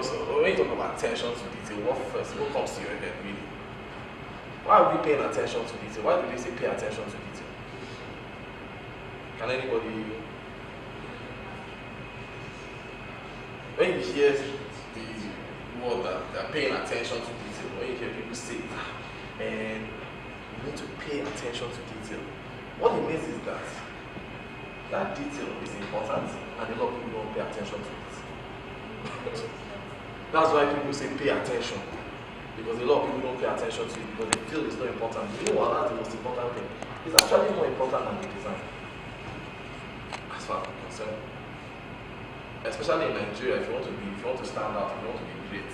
also, when you talk about attention to detail, what comes to your head really? Why are we paying attention to detail? Why do they say pay attention to detail? Can anybody? When you hear the word that they're paying attention to detail, when you hear people say, and you need to pay attention to detail, what it means is that that detail is important and a lot of people don't pay attention to it. That's why people say pay attention, because a lot of people don't pay attention to it because they feel it's not important. You know what? That's the most important thing. It's actually more important than the design, as far as I'm concerned. Especially in Nigeria, if you want to stand out, if you want to be great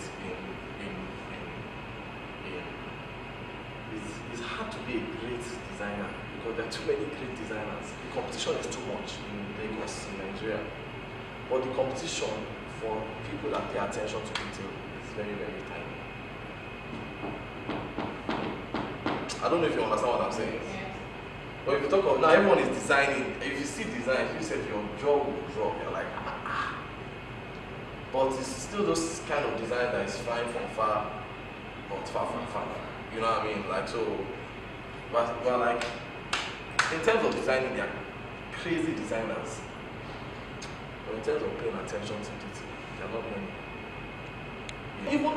it's hard to be a great designer because there are too many great designers. The competition is too much in Lagos, in Nigeria. But the competition for people that pay attention to detail is very, very tiny. I don't know if you understand what I'm saying. Yeah. But if you talk about now, everyone is designing. If you see design, if you said your jaw will drop, you're like, But it's still those kind of design that is fine from far, not far from far. You know what I mean? Like so, but like in terms of designing, they are crazy designers. But in terms of paying attention to detail, they are not many. Even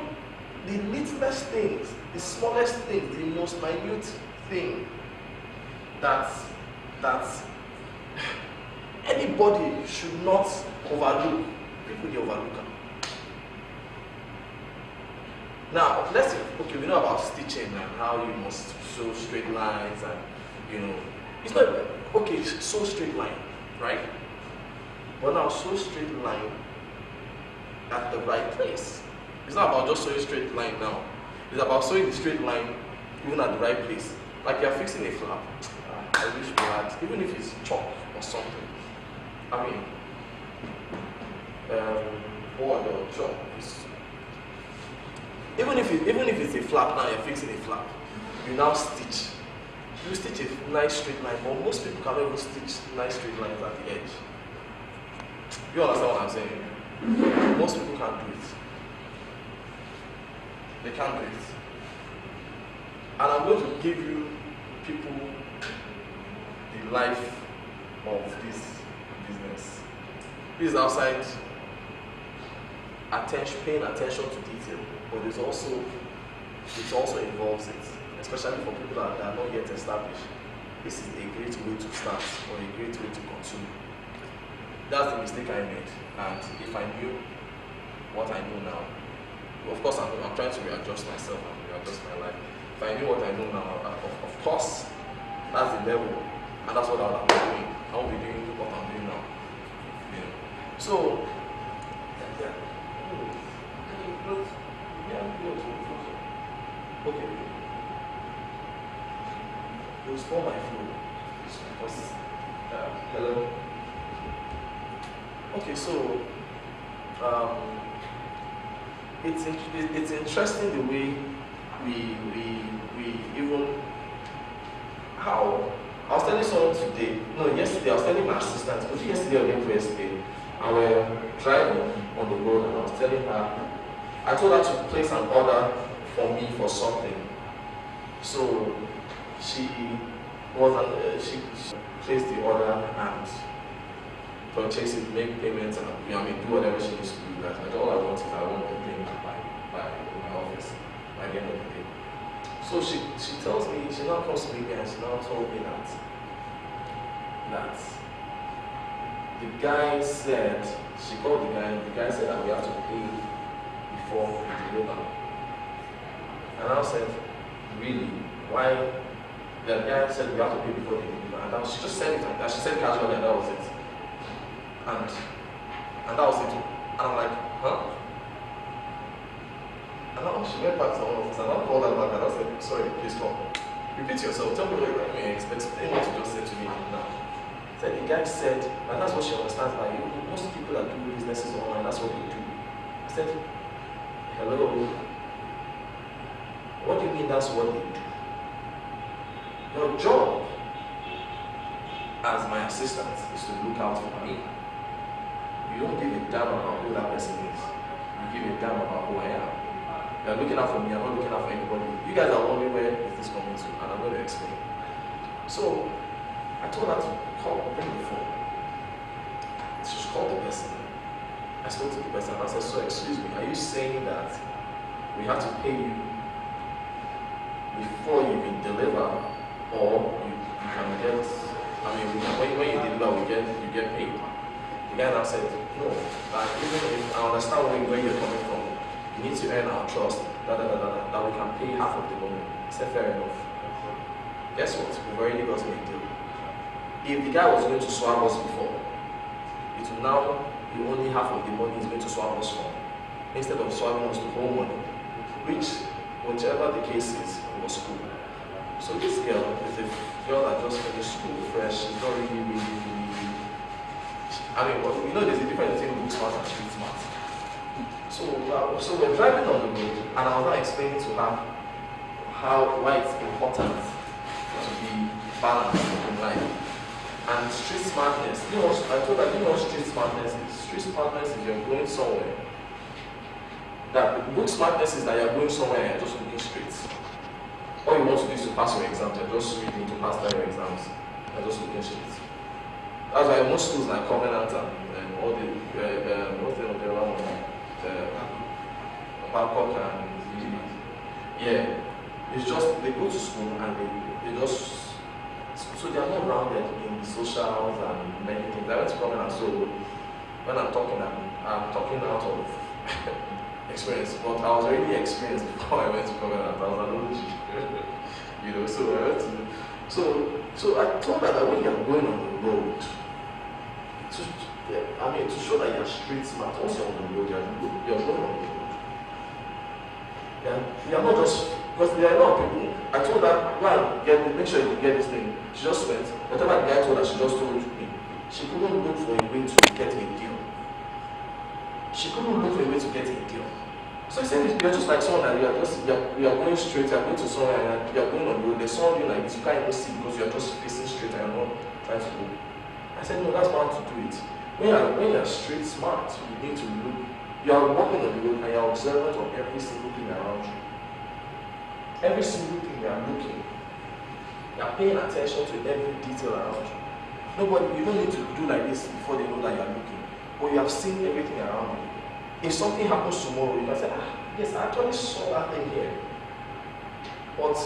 the littlest things, the smallest things, the most minute thing that anybody should not overlook. People they overlook them. Now, let's say, okay, we know about stitching and how you must sew straight lines and, it's not, okay, sew straight line, right? But now, sew straight line at the right place. It's not about just sewing straight line now. It's about sewing the straight line even at the right place. Like you're fixing a flap. I wish we had, even if it's chalk or something. I mean, board or chalk. Even if it's a flap now, you're fixing a flap. You now stitch. You stitch a nice straight line, but most people can't even stitch nice straight lines at the edge. You understand what I'm saying? Most people can't do it. They can't do it. And I'm going to give you people the life of this business. This is outside paying attention to detail, but it also involves it, especially for people that are not yet established. This is a great way to start or a great way to continue. That's the mistake I made, and if I knew what I know now, of course I'm trying to readjust myself and readjust my life. If I knew what I know now, of course, that's the level, and that's what I'll be doing. I won't be doing what I'm doing now. So, okay. You'll spoil my flow. Hello. Okay, so it's interesting the way we even how I was telling someone today. No, yesterday I was telling my assistant. Was it yesterday or the day yesterday? And we're driving on the road, and I was telling her. I told her to place an order for me for something. So she placed the order and purchase it, make payments, and do whatever she needs to do. That all I want is I want the payment by my office by the end of the day. So she tells me, she now comes to me and she now told me that the guy said, she called the guy said that we have to pay before we deliver. And I said, really? Why? The guy said we have to pay before they deliver. And she just said it like that. She said casually and that was it. And that was it. And I'm like, huh? And now she went back to one office and I called her back and I said, sorry, please come. Repeat yourself. Tell me what explain what you just said to me now. Said the guy said, and that's what she understands by you. Most people that do businesses online, that's what they do. I said, hello. What do you mean that's what they do? Your job as my assistant is to look out for me. You don't give a damn about who that person is. You give a damn about who I am. You're looking out for me, I'm not looking out for anybody. You guys are wondering where is this coming to, and I'm going to explain. So I told her to bring the phone. She just called the person. I spoke to the person and I said, so excuse me, are you saying that we have to pay you before you can deliver, or you can get, when you deliver, you get paid? The guy now said, no, even if I understand where you're coming from, you need to earn our trust, that we can pay half of the money. I said, fair enough. Guess what? We've already got a deal. If the guy was going to swap us before, it will now be only half of the money he's going to swap us from, instead of swapping us the whole money, whichever the case is, was cool. So this girl, with a girl that just finished school fresh, she's not really, there's a difference between book smart and street smart. So we're driving on the road, and I was now explaining to her why it's important to be balanced in life. And street smartness, I told her, what street smartness is? Street smartness is you're going somewhere. That book smartness is that you're going somewhere and you're just looking straight. All you want to do is to pass your exams, you're just reading to pass your exams, you're just looking straight. That's why most schools like Covenant and all the, what's the other one? Babcock and it's just, they go to school and they just, so they are not grounded in the socials and many things. I went to Covenant, so when I'm talking out of experience, but I was already experienced before I went to Covenant. I was an OG, so I went to, so I told her that when you're going on the road, to show that you're street smart, once you're on the road, you're going on the road. You're not just, because there are a lot of people. I told her, make sure you get this thing. She just went, whatever the guy told her, she just told me. She couldn't look for a way to get a deal. So I said, you're just like someone that you're going straight, you're going to somewhere, and you're going on the road. There's someone doing like this, you can't even see because you're just facing straight and you're not trying to look. I said, no, that's how to do it. When you're street smart, you need to look. You are walking on the road and you're observant of every single thing around you. Every single thing you are looking. You are paying attention to every detail around you. You don't need to do like this before they know that you are looking. But you have seen everything around you. If something happens tomorrow, you can say, yes, I actually saw that thing here. But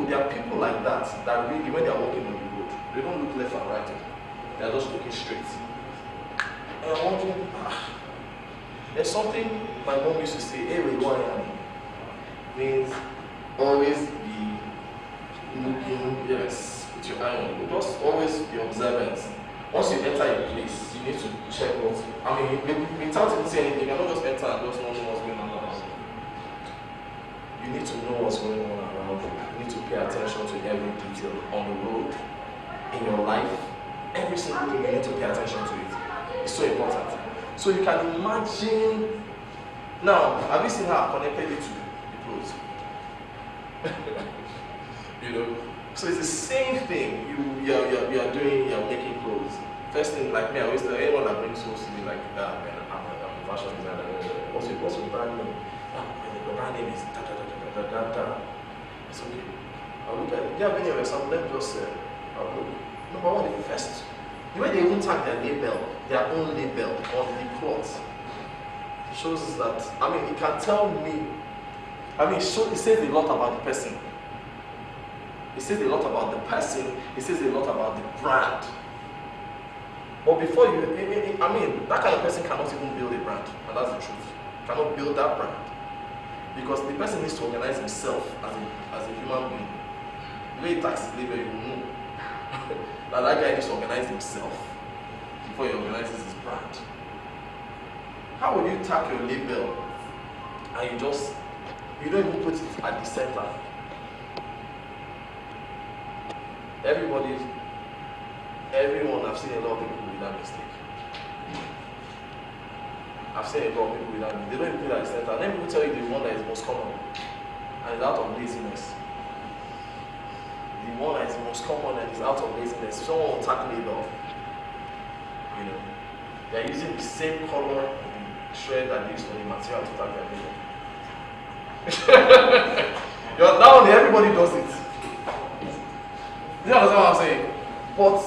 there are people like that really, when they are walking on the road, they don't look left and right. They are just looking straight. And I'm wondering, there's something my mom used to say, means always be looking, yes, with your eye on it. Just always be observant. Once you enter a place, you need to check what, without even saying anything, you cannot just enter and just not know what's going on around you. You need to know what's going on around you. You need to pay attention to every detail on the road, in your life. Every single thing, you need to pay attention to it. It's so important. So you can imagine, now, have you seen how I connected it to the clothes? So it's the same thing. You're making clothes. First thing, like me, I always tell anyone that brings clothes to me like that, man, I'm a fashion designer. What's your brand name? The brand name is da. It's okay. I'll look at it. Do you have any other example? Let me just say, number one, the first. The way they even tag their own label on the cloth, shows that, it can tell me, it says a lot about the person. It says a lot about the person, it says a lot about the brand. But before that kind of person cannot even build a brand, and that's the truth. Cannot build that brand. Because the person needs to organize himself as a human being. The way he tags his label, you will know. that guy needs to organize himself before he organizes his brand. How will you tag your label and you don't even put it at the center? Everyone, I've seen a lot of people with that mistake. I've seen a lot of people with that mistake. They don't even put it at the center. Let me tell you the one that is most common, and it's out of laziness. The one that is most common and is out of laziness. Someone will tag label. They're using the same color shred and use for the material to tag their labor. Now everybody does it. You understand what I'm saying? But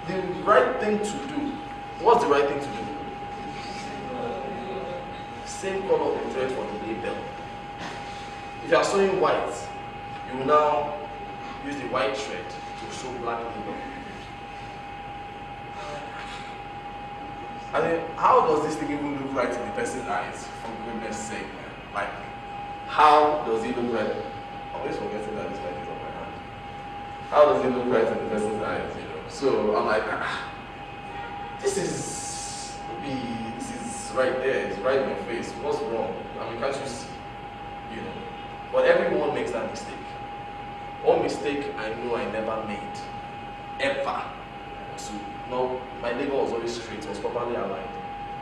the right thing to do, what's the right thing to do? Same color of the thread for the label. If you are sewing white, you will now use the white thread to sew black label. I mean, how does this thing even look right in the person's eyes, for goodness sake, man? Like, how does it look right? I'm always forgetting that this mic is on my hand. How does it look right in the person's eyes, you know? So I'm like, this is right there, it's right in your face. What's wrong? I mean, can't you see? You know. But everyone makes that mistake. One mistake I know I never made, ever. So, no, my label was always straight, it was properly aligned.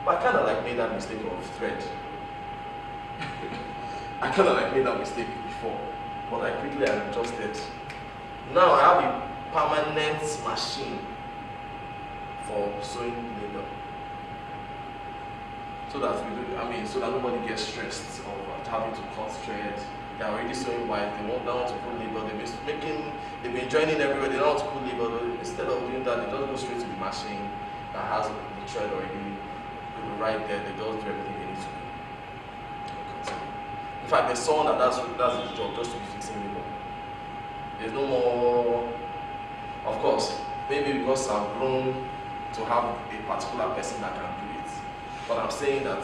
But I kind of like made that mistake of thread. I kind of like made that mistake before, but I quickly adjusted. Now I have a permanent machine for sewing label. So that so that nobody gets stressed of having to cut thread. They're already sewing white, they don't want to put label, they've been joining everywhere, they don't want to put label. Instead of doing that, they just go straight to the machine that has the thread already right there, they just do everything they need to do. In fact, there's someone that's his job, just to be fixing label. There's no more, of course, maybe because I've grown to have a particular person that can do it. But I'm saying that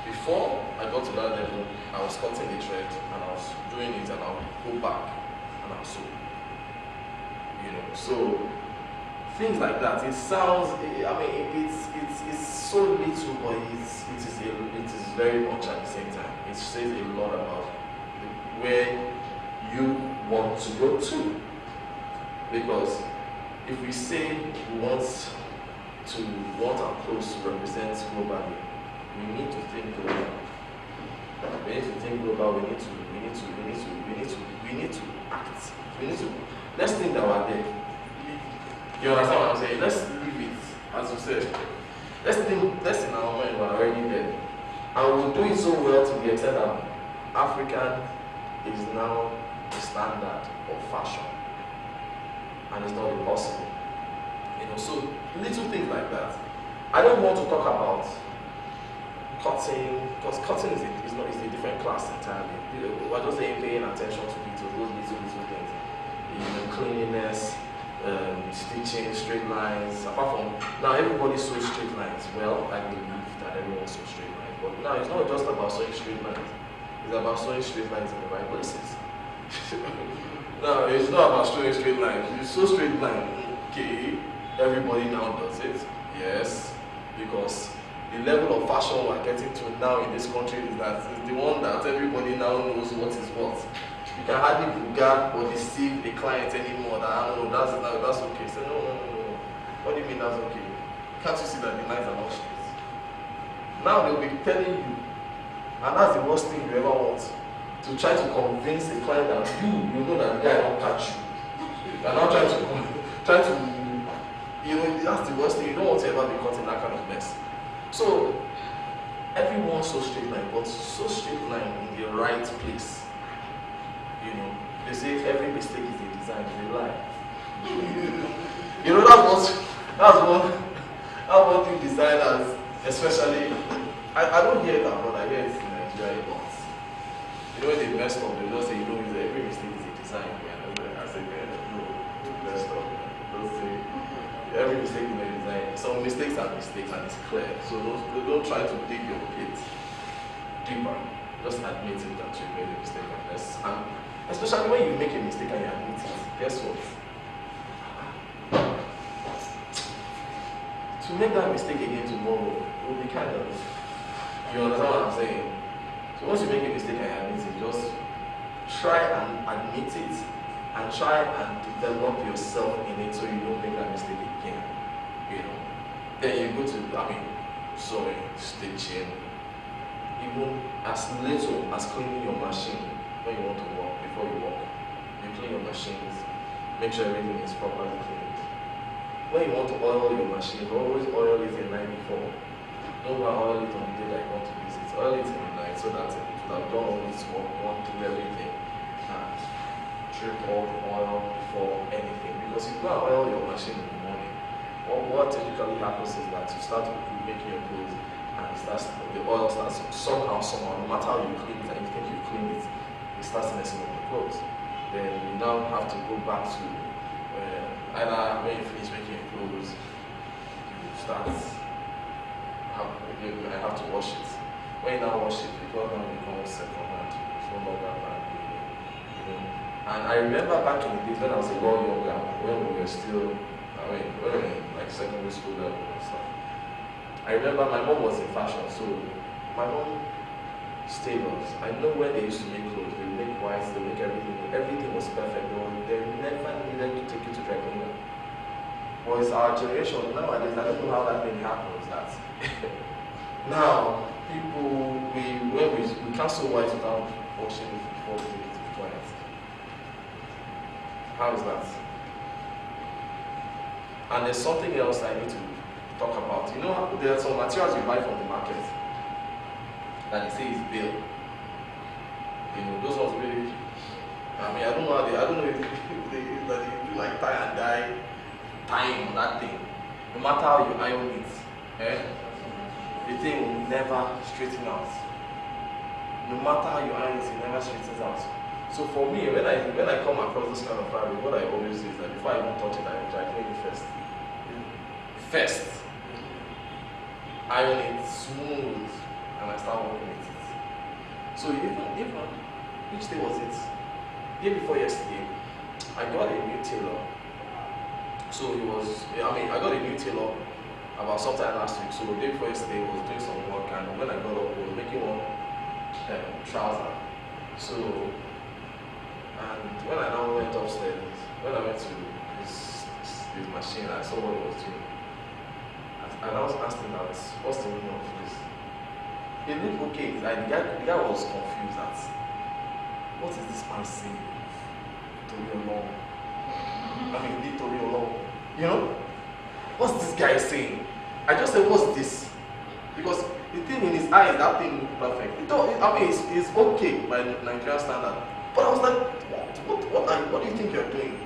before I got to that level, I was cutting the thread and I was doing it, and I'll go back and I'll sew. You know, so things like that. It sounds, I mean, it's so little, but it is very much at the same time. It says a lot about where you want to go to. Because if we say we want our clothes to represent globally, we need to think global. We need to think global. We need to act. Let's think that we're there. You understand what I'm saying? Let's leave it, as you said. Let's in our mind we're already there. And we'll do it so well to the extent that African is now the standard of fashion. And it's not impossible. You know, so little things like that. I don't want to talk about cutting, because cutting is a different class entirely. We're just paying attention to details, those little things. You know, cleanliness, stitching, straight lines. Apart from now, everybody sews straight lines. Well, I believe that everyone sews straight lines. But now it's not just about sewing straight lines. It's about sewing straight lines in the right places. No, it's not about sewing straight lines. You sew straight line, okay. Everybody now does it, yes, because the level of fashion we're getting to now in this country is the one that everybody now knows what is what. You can hardly vulgar or deceive the client anymore. That that's okay. So no. What do you mean that's okay? Can't you see that the lines are not straight? Now they'll be telling you, and that's the worst thing you ever want, to try to convince the client that you know that the guy don't catch you. You're now trying to. You know, that's the worst thing. You don't want to ever be caught in that kind of mess. So, everyone so straight line, but so straight line in the right place. You know, they say every mistake is a design, it's a lie. You know, that's one thing designers, especially, I don't hear that, but I hear it in Nigeria a lot. You know, when they messed up, they just say, you know, every mistake is a design. I say, no, messed up. Don't say. Every mistake in the design, some mistakes are mistakes and it's clear. So don't try to dig your pit deeper. Just admit it that you made a mistake and especially when you make a mistake and you admit it, guess what? To make that mistake again tomorrow will be kind of, you understand what I'm saying? So once you make a mistake and you admit it, just try and admit it. And try and develop yourself in it so you don't make that mistake again. You know. Then you go to, sewing, stitching, even as little as cleaning your machine when you want to work, before you work. You clean your machines, make sure everything is properly cleaned. When you want to oil your machine, always oil it the night before. don't go and oil it on the day that you want to use it. Oil it in the night so that it would have done all its work, gone through everything, and drip all the oil before anything. Because if you go and oil your machine in the morning, what typically happens is that you start making your clothes, and the oil starts somehow, no matter how you clean it and you think you clean it, it starts messing up the clothes. Then you now have to go back to either when you finish making your clothes, you start I have to wash it. When you now wash it, because now it becomes second hand, it's no longer brand new. And I remember back in the days when I was a lot younger, when we were still, when we were in like secondary school level and stuff. I remember my mom was in fashion, so my mom stayed us. I know when they used to make clothes, they make whites, they make everything. Everything was perfect. They never needed to take you to dry cleaner. Well, it's our generation nowadays. I don't know how that thing happens. That now people we can't sew white without washing it before we take it to the client. How is that? And there's something else I need to talk about. You know, there are some materials you buy from the market that they say is bill. You know, those ones really. I mean, I don't know if they do like tie and dye tying on that thing. No matter how you iron it, the thing will never straighten out. No matter how you iron it, it never straightens out. So for me, when I come across this kind of fabric, what I always do is that before I even touch it, I try clean it first. First, iron it smooth, and I start working with it. So even which day was it? Day before yesterday, I got a new tailor. So I got a new tailor about sometime last week. So the day before yesterday, I was doing some work, and when I got up, we were making one trouser. So, and when I now went upstairs, when I went to his machine, I saw what he was doing. And I was asking that, what's the meaning of this? It looked okay. Like the guy was confused at what is this man saying? Tori Olong. I mean, did Tori Olong. You know? What's this guy saying? I just said, what's this? Because the thing in his eyes, that thing looked perfect. It's okay by Nigerian standard. But I was like, what do you think you're doing?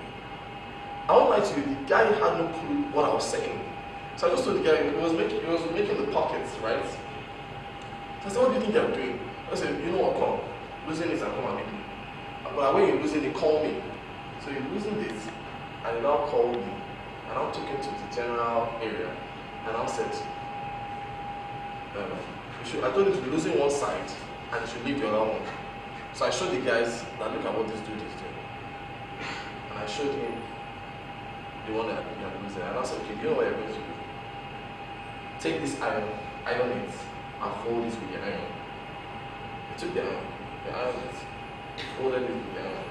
I won't lie to you, the guy had no clue what I was saying. So I just told the guy, he was making the pockets, right? So I said, what do you think you're doing? I said, you know what, come. Losing this and come and make it. But when you're losing it, call me. So you're losing this, and he now called me. And I took him to the general area, and I said, I told him to be losing one side, and he should leave the other one. So I showed the guys that look at what this dude is doing. And I showed him the one that I'm losing. And I said, okay, do you know what you're going to do? Take this iron it, and fold it with the iron. He took the iron it, folded it with the iron.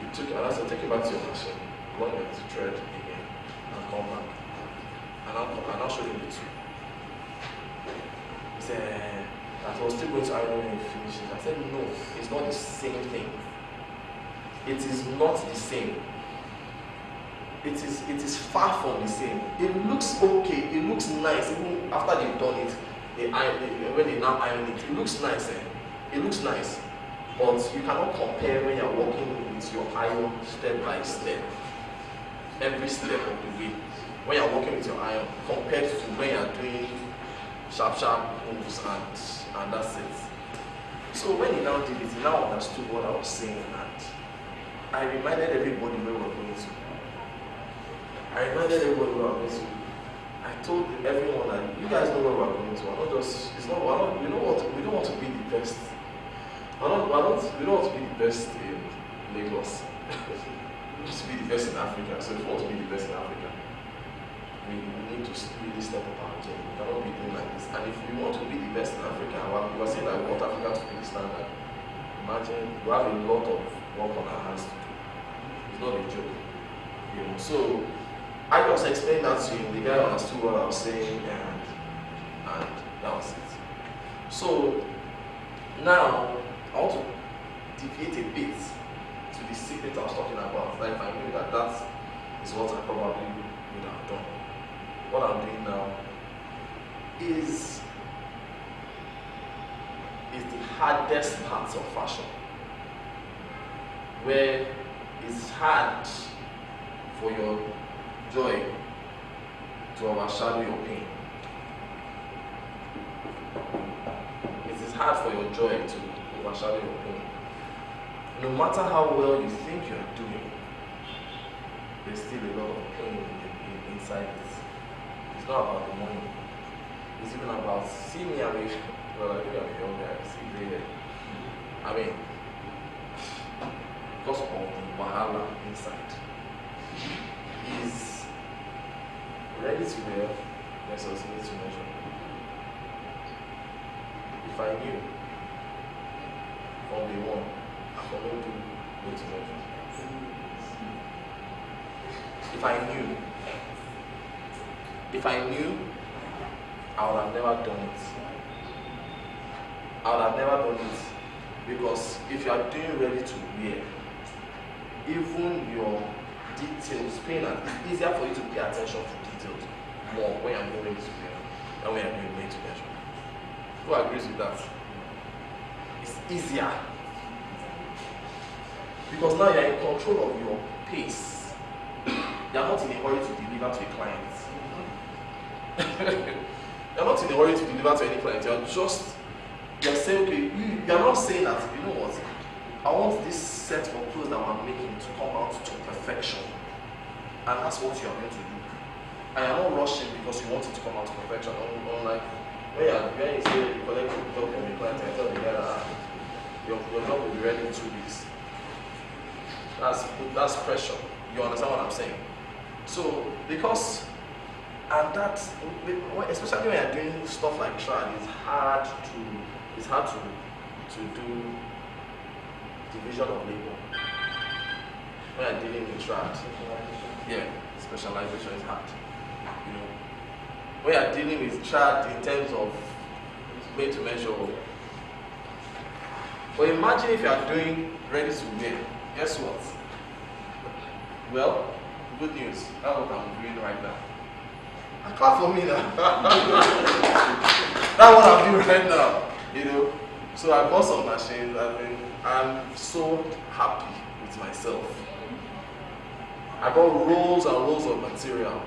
He took it, and I said, take it back to your machine, run it to thread again, and come back. And I'll show him the two. He said, that I was still going to iron when he finished it. I said, no, it's not the same thing. It is not the same. It is far from the same. It looks okay, it looks nice, even after they've done it, when they now iron it, it looks nice. It looks nice. But you cannot compare when you're working with your iron step by step. Every step of the way. When you're working with your iron, compared to when you're doing sharp moves and that's it. So when he now did it, he now understood what I was saying, and I reminded everybody where we were going to. I told everyone that you guys know where we're going to. We don't want to be the best. We don't want to be the best in Lagos. We want to be the best in Africa. So if we want to be the best in Africa, we need to really step up our game. We cannot be doing like this. And if we want to be the best in Africa, we are saying that we want Africa to be the standard. Imagine we have a lot of work on our hands to do. It's not a joke. So I just explained that to him. The guy understood what I was saying, and that was it. So now I want to deviate a bit to the secret I was talking about. Like if I knew that is what I probably would have done. What I'm doing now is hardest parts of fashion, where it's hard for your joy to overshadow your pain. It is hard for your joy to overshadow your pain. No matter how well you think you are doing, there's still a lot of pain inside it. It's not about the money. It's even about, see me, I mean, well, I think I'm a young guy, see there. I mean, because of the wahala inside, is ready to wear versus need to measure. If I knew from day one, I could not do need to measure. If I knew, I would have never done it. I would have never done it because if you are doing ready to wear, even your details, it's easier for you to pay attention to details more when you're doing ready to wear than when you're doing made to measure. Who agrees with that? It's easier because now you're in control of your pace. You're not in a hurry to deliver to a client. You're not in a hurry to deliver to any client. You're saying, okay, you're not saying that, you know what, I want this set of clothes that I'm making to come out to perfection. And that's what you're going to do. And you're not rushing because you want it to come out to perfection. Unlike when you say you collect a job from a client and tell the guy that your job will be ready in 2 weeks. That's pressure. You understand what I'm saying? So, because, and that's, especially when you're doing stuff like trad, it's hard to do division of labor. When you're dealing with trad, specialization is hard. You know, when you're dealing with trad in terms of made to measure. But imagine if you are doing ready to wear. Guess what? Well, good news. That's what I'm doing right now. Clap for me now. That's what I'm doing right now. You know. So I bought some machines. I'm so happy with myself. I bought rolls and rolls of material.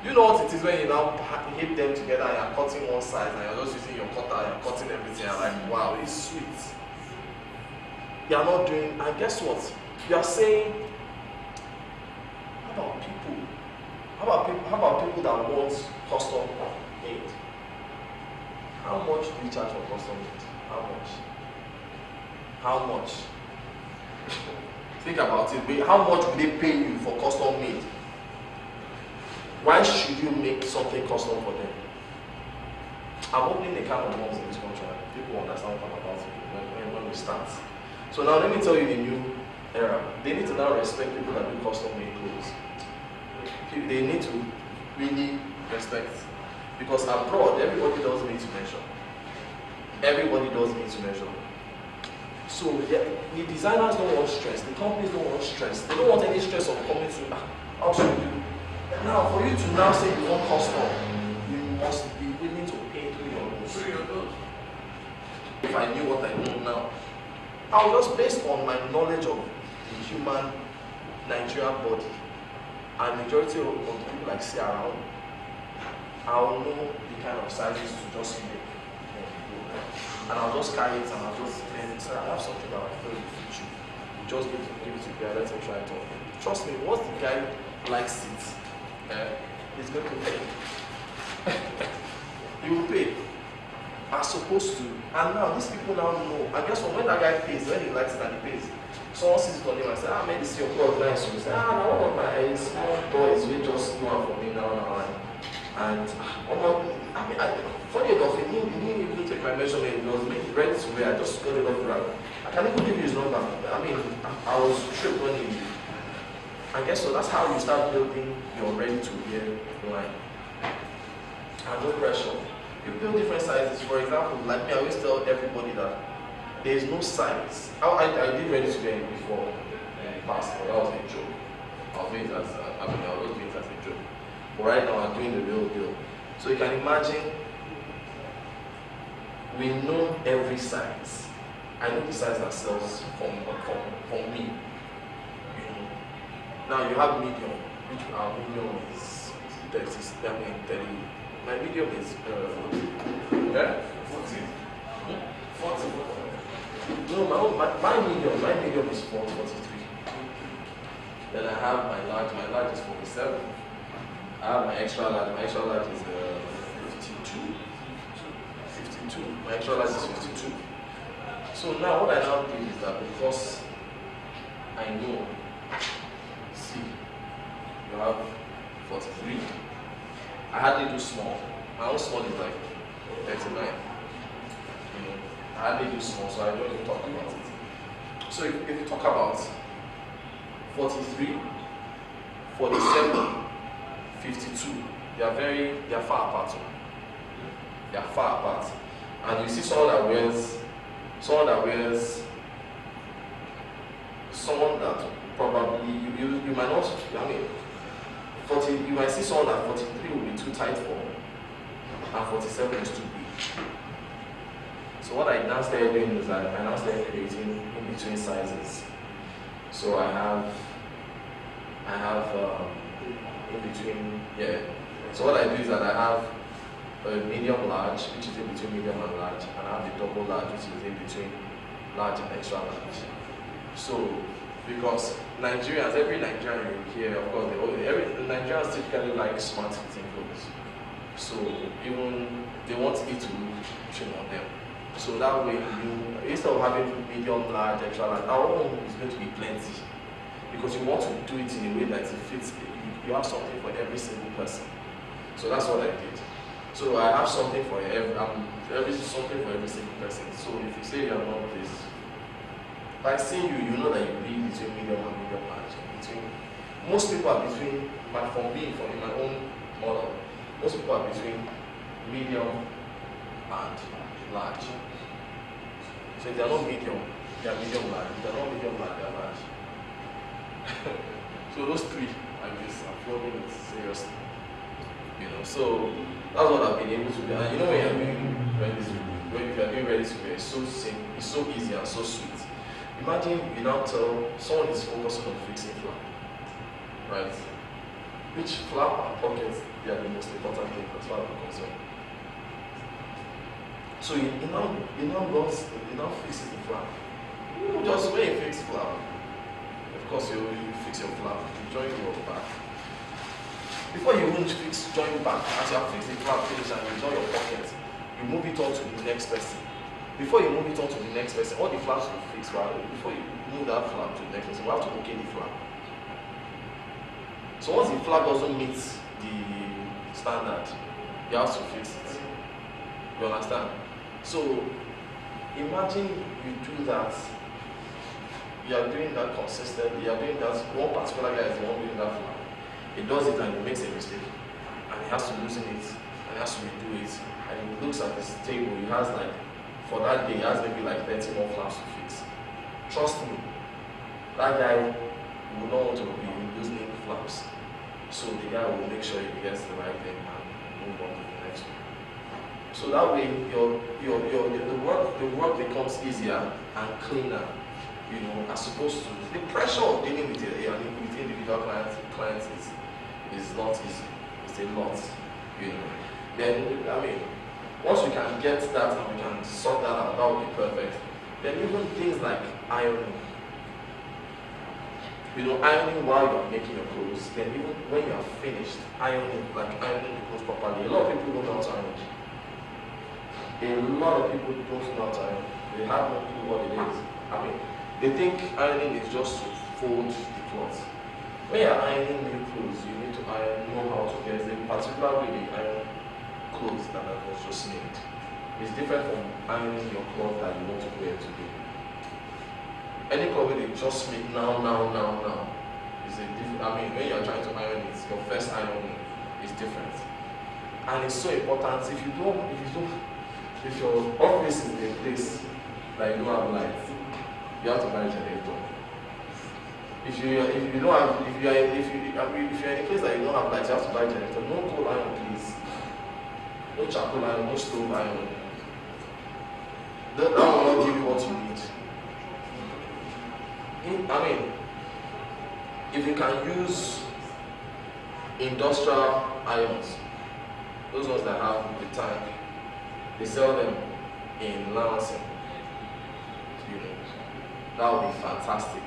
You know what it is when you now hit them together and you're cutting one side and you're just using your cutter and you're cutting everything. I'm like, wow, it's sweet. You're not doing, and guess what? You're saying, how about people? How about people that want custom made? How much do you charge for custom made? How much? Think about it. How much will they pay you for custom made? Why should you make something custom for them? I'm opening a can of worms in this country. People understand what I'm about when we start. So now let me tell you the new era. They need to now respect people that do custom made clothes. They need to really respect. Because abroad, everybody does need to measure. Everybody does need to measure. So the designers don't want stress. The companies don't want stress. They don't want any stress of coming to, how should we do? Now, for you to now say you want custom, you must be willing to pay through your nose. If I knew what I know now, I was just based on my knowledge of the human Nigerian body and majority of the people I see around, I'll know the kind of sizes to just make. And I'll just carry it and I'll just say, I have something that I feel will fit you. You just give it to the guy, let him try it on. Trust me, once the guy likes it, he's going to pay. He will pay. As opposed to, and now these people now know. I guess when that guy pays, when he likes it and he pays, someone sees it on him and says, man, this is your product, nice. You say, no, one of my small boys will just do it for me now. And funny enough, he didn't even take my measurement. He was ready to wear. I just got it off the rack. I can't even give you his number. I was tripped when he. And guess what? That's how you start building your ready to wear line. And no pressure. You build different sizes. For example, like me, I always tell everybody that there is no size. I did ready to wear before in the past, but that was a joke. I was doing it as a joke. But right now, I'm doing the real deal. So you can imagine, we know every size. I know the size that sells for me. You know. Now you have medium, which our medium is 30. My medium is 40. No, my medium is 43. Then I have my large. My large is 47. I have my extra large. My extra large is 52. 52. My extra large is 52. So now what I now do is that because I know, see, you have 43. I hardly do small. My own small is like 39. You know, I hardly do small, so I don't even talk about it. So if you talk about 43, 47, 52, they are far apart. They are far apart. And you see someone that probably you might not, I mean, 40, you might see someone that 43 will be too tight for, and 47 is too big. So what I now started doing is that I now started creating in between sizes. So I have in between, yeah. So what I do is that I have a medium large, which is in between medium and large, and I have the double large, which is in between large and extra large. So because Nigerians, every Nigerian here, of course, Nigerians typically like smart fitting clothes. So even they want it to look trim on them. So that way, instead of having medium, large, extra large, our own is going to be plenty. Because you want to do it in a way that it fits, you have something for every single person. So that's what I did. So I have something for something for every single person. So if you say you are not this, by seeing you know that you be between medium and medium large. Most people are between, for me, in my own model, most people are between medium and large. So if they are not medium, they are medium large. If they are not medium large, they are large. So those three, I'm flogging it seriously. You know, so that's what I've been able to do. And you know when you're doing ready to wear, it's so simple, it's so easy and so sweet. Imagine you now tell someone is focusing on fixing flap, right? Which flap and pockets, they are the most important thing as far as I'm concerned. So you now fixes the flap. Just when you fix flap, of course you fix your flap, you join your back. Before you even join back, as you have fixed the flap finish and you join your pocket, you move it on to the next person. Before you move it on to the next person, all the flaps you fix, before you move that flap to the next person, you have to okay the flap. So once the flap doesn't meet the standard, you have to fix it. You understand? So imagine you do that, you are doing that consistently, you are doing that, one particular guy is the one doing that flap. He does it and he makes a mistake. And he has to loosen it, and he has to redo it. And he looks at his table, he has like, for that day, he has maybe like 30 more flaps to fix. Trust me, that guy will not want to be loosening flaps. So the guy will make sure he gets the right thing and move on to the next one. So that way, the work becomes easier and cleaner, you know, as opposed to the pressure of dealing with individual clients is not easy. It's a lot, you know. Then, I mean, once we can get that and we can sort that out, that would be perfect. Then even things like ironing. You know, ironing while you're making your clothes, then even when you're finished, ironing the clothes properly. A lot of people don't know how to iron. A lot of people don't know how to iron. They have no clue what it is. I mean, they think ironing is just to fold the cloth. When you're ironing new clothes, you need to know how to get them, particularly the iron clothes that was just made. It's different from ironing your cloth that you want to wear today. Any cloth they just make now is a different. I mean, when you're trying to iron it, your first ironing is different, and it's so important. If your office is in a place that you don't have lights, you have to buy a generator. If you're in a place that you don't have lights, you have to buy a generator. No coal iron, please. No charcoal iron, no stove iron. that will not give you what you need. I mean, if you can use industrial irons, those ones that have the tank, they sell them in Lansing. You know, that would be fantastic.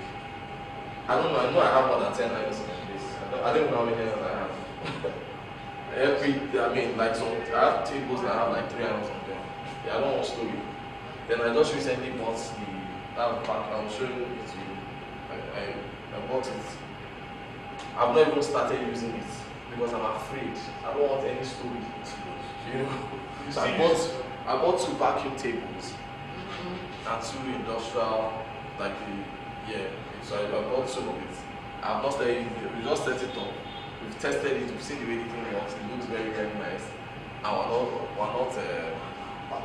I don't know. I know I have more than 10 irons in my place. I don't know how many irons I have. I mean, like I have tables that have like 3 irons on them. Yeah, I don't want to store it. Then I just recently bought that pack. I'll show you it to you. I bought it. I've not even started using it because I'm afraid. I don't want any storage. You know. So I bought 2 vacuum tables and 2 industrial, like so I bought 2 of it. I've not started using it. We just set it up. We've tested it. We've seen the way the thing works. It looks very, very nice. And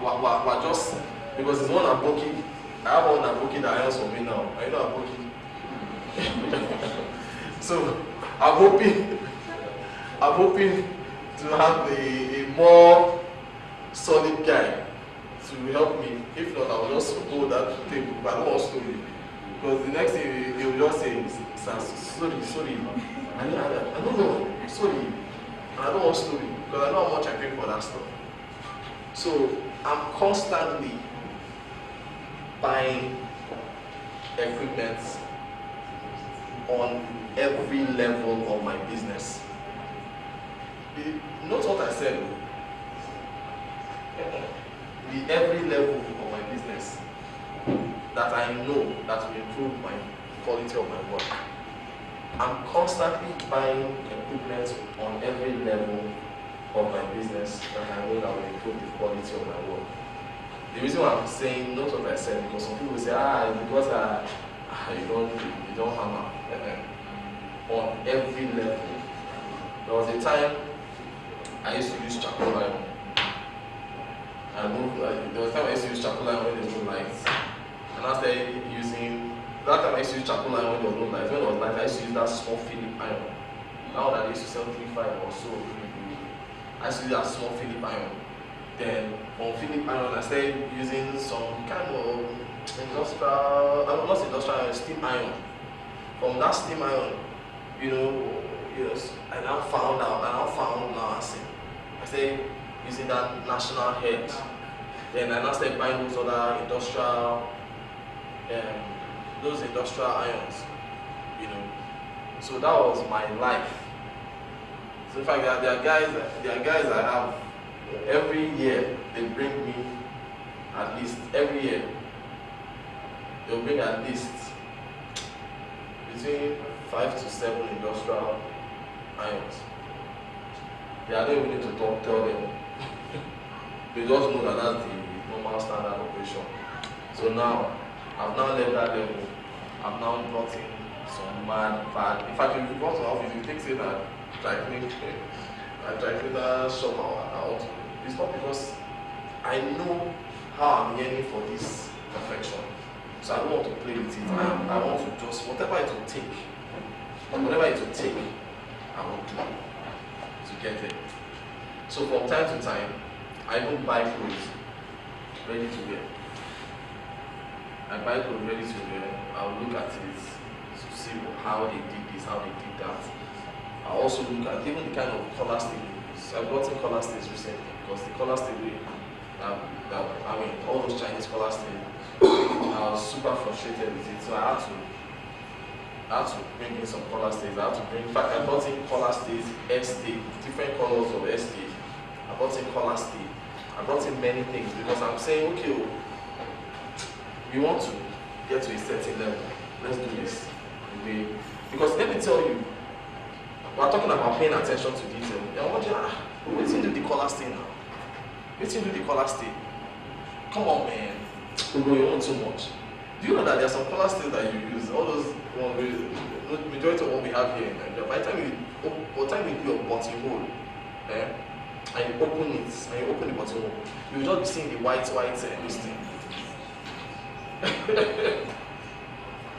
we're just because it's one Aboki. I have one Aboki that irons for me now. I know Aboki. So I'm hoping to have a more solid guy to help me. If not, I will just hold that table. But I don't want story. Because the next thing he will just say, sorry. I don't know, sorry. And I don't want story. Because I know how much I pay for that stuff. So I'm constantly buying equipment on every level of my business. Note what I said. Every level of my business that I know that will improve my quality of my work. I'm constantly buying equipment on every level of my business that I know that will improve the quality of my work. The reason why I'm saying note what I said, because some people say, because you don't hammer. On every level. There was a time I used to use charcoal iron. There was a time I used to use charcoal iron when there was no lights. And I started using, that time I used to use charcoal iron when there was no lights. When there was lights, I used to use that small Philip iron. Now that I used to sell 3.5 or so, I used to use that small Philip iron. Then from Philip iron, I started using some kind of steam iron. From that steam iron, I now found now I started using that national head. Then I now started buying those other industrial irons, So that was my life. So in fact, there are guys I have every year. They bring me at least every year. They'll bring at least between 5 to 7 industrial irons. They are not even need to tell them. They just know that that's the normal standard operation. So now, I've now left that level. I've now brought in some bad. In fact, if you go to the office, you think say that dry cleaner shop it's not because I know how I'm yearning for this perfection. So I don't want to play with it. I want to just whatever it will take, I will do to get it. So from time to time, I even buy clothes ready to wear. I buy clothes ready to wear. I'll look at it to see how they did this, how they did that. I also look at even the kind of color stains. I brought in color stains recently because the color stain, all those Chinese color stains, I was super frustrated with it. So I had to bring in some color stains. In fact, I brought in color stains, S-stain, different colors of S-stain. I brought in color stain. I brought in many things because I'm saying, okay, we want to get to a certain level. Let's do this. Because let me tell you, we're talking about paying attention to detail. I want you, wait till do the color stain now. Wait till do the color stain. Come on, man. You want too much. Do you know that there are some color stains that you use? All those majority of what we have here in Nigeria. By the time you do your buttonhole, and you open it, and you open the buttonhole, you will just be seeing the white this thing.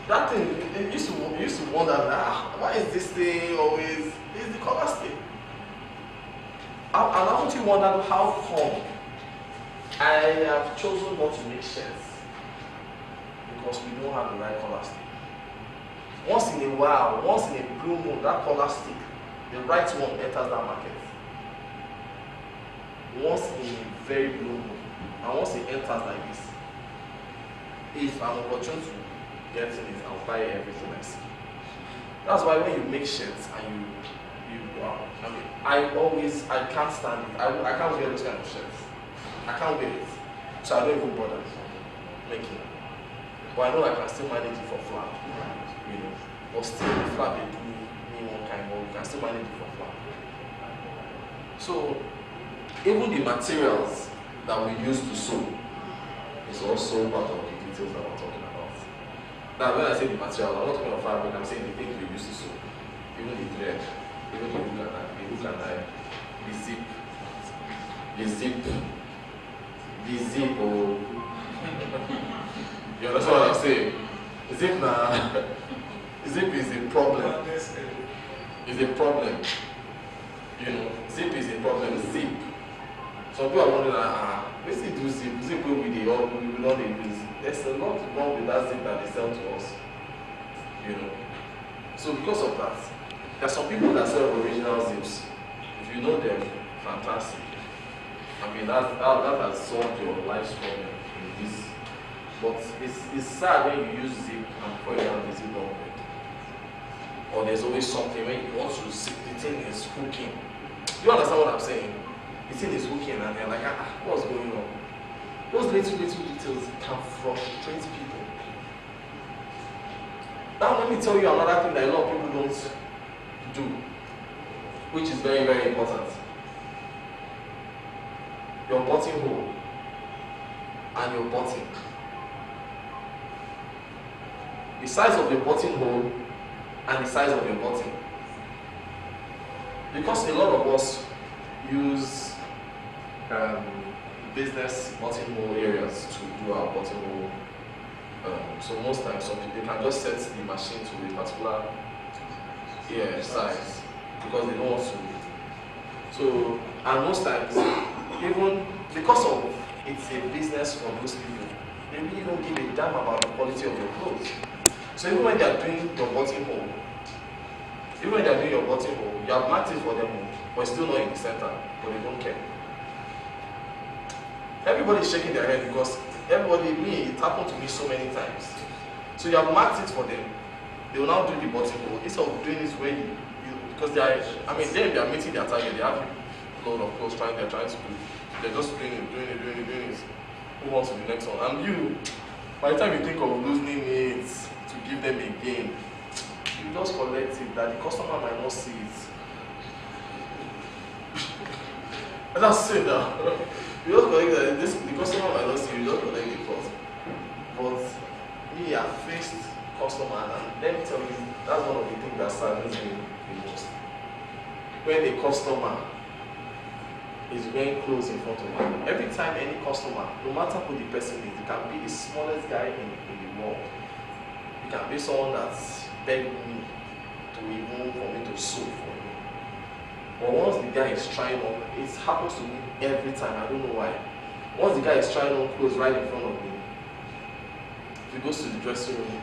That thing, you used to wonder, why is this thing always? It's the color stain. And I want you to wonder how come I have chosen not to make shirts because we don't have the right color stick. Once in a while, once in a blue moon, that color stick, the right one enters that market. Once in a very blue moon, and once it enters like this, if I'm opportune to get in it, I'll buy everything I see. That's why when you make shirts and I can't stand it. I can't wear those kind of shirts. I can't wear it. So I don't even bother making it. But I know I can still manage it for flag. But still the flag they do me one kind, but we can still manage it for flag. So even the materials that we use to sew is also part of the details that we're talking about. Now when I say the material, I'm not talking about fabric, I'm saying the things we use to sew. Even the thread, even the hook and eye, the zip, oh. You understand what I'm saying? Zip is a problem. It's a problem. Zip is a problem. Zip. Some people are wondering, let's see do zip. Zip will be we will not use. There's a lot wrong with that zip that they sell to us. So because of that, there are some people that sell original zips. If you know them, fantastic. That has solved your life's problem in this. But it's sad when you use zip and for example, the zip don't work. Or there's always something when you want to zip, the thing is hooking. You understand what I'm saying? The thing is hooking and they're like, what's going on? Those little details can frustrate people. Now let me tell you another thing that a lot of people don't do, which is very, very important. Your buttonhole and your button. The size of your buttonhole and the size of your button. Because a lot of us use business buttonhole areas to do our buttonhole. So most times some people can just set the machine to a particular size because they don't want to. So, and most times, even because of it's a business for those people, they really don't give a damn about the quality of your clothes. So even when they are doing your buttonhole, you have marked it for them, but it's still not in the center, but they don't care. Everybody's shaking their head because it happened to me so many times. So you have marked it for them, they will now do the buttonhole. Instead of doing this way, because they are meeting their target, they have a load of clothes they're trying to do. They're just doing it. Move on to the next one. And you, by the time you think of losing it to give them again, you just collect it that the customer might not see it. That's it now. You just collect that the customer might not see it, you just collect the cost. But me, I faced customers, and let me tell you, that's one of the things that saddens me the most. When a customer is wearing clothes in front of you, every time any customer, no matter who the person is, it can be the smallest guy in the world. It can be someone that's begged me for me to sew for him. But once the guy is trying on, it happens to me every time, I don't know why. Once the guy is trying on clothes right in front of me, if he goes to the dressing room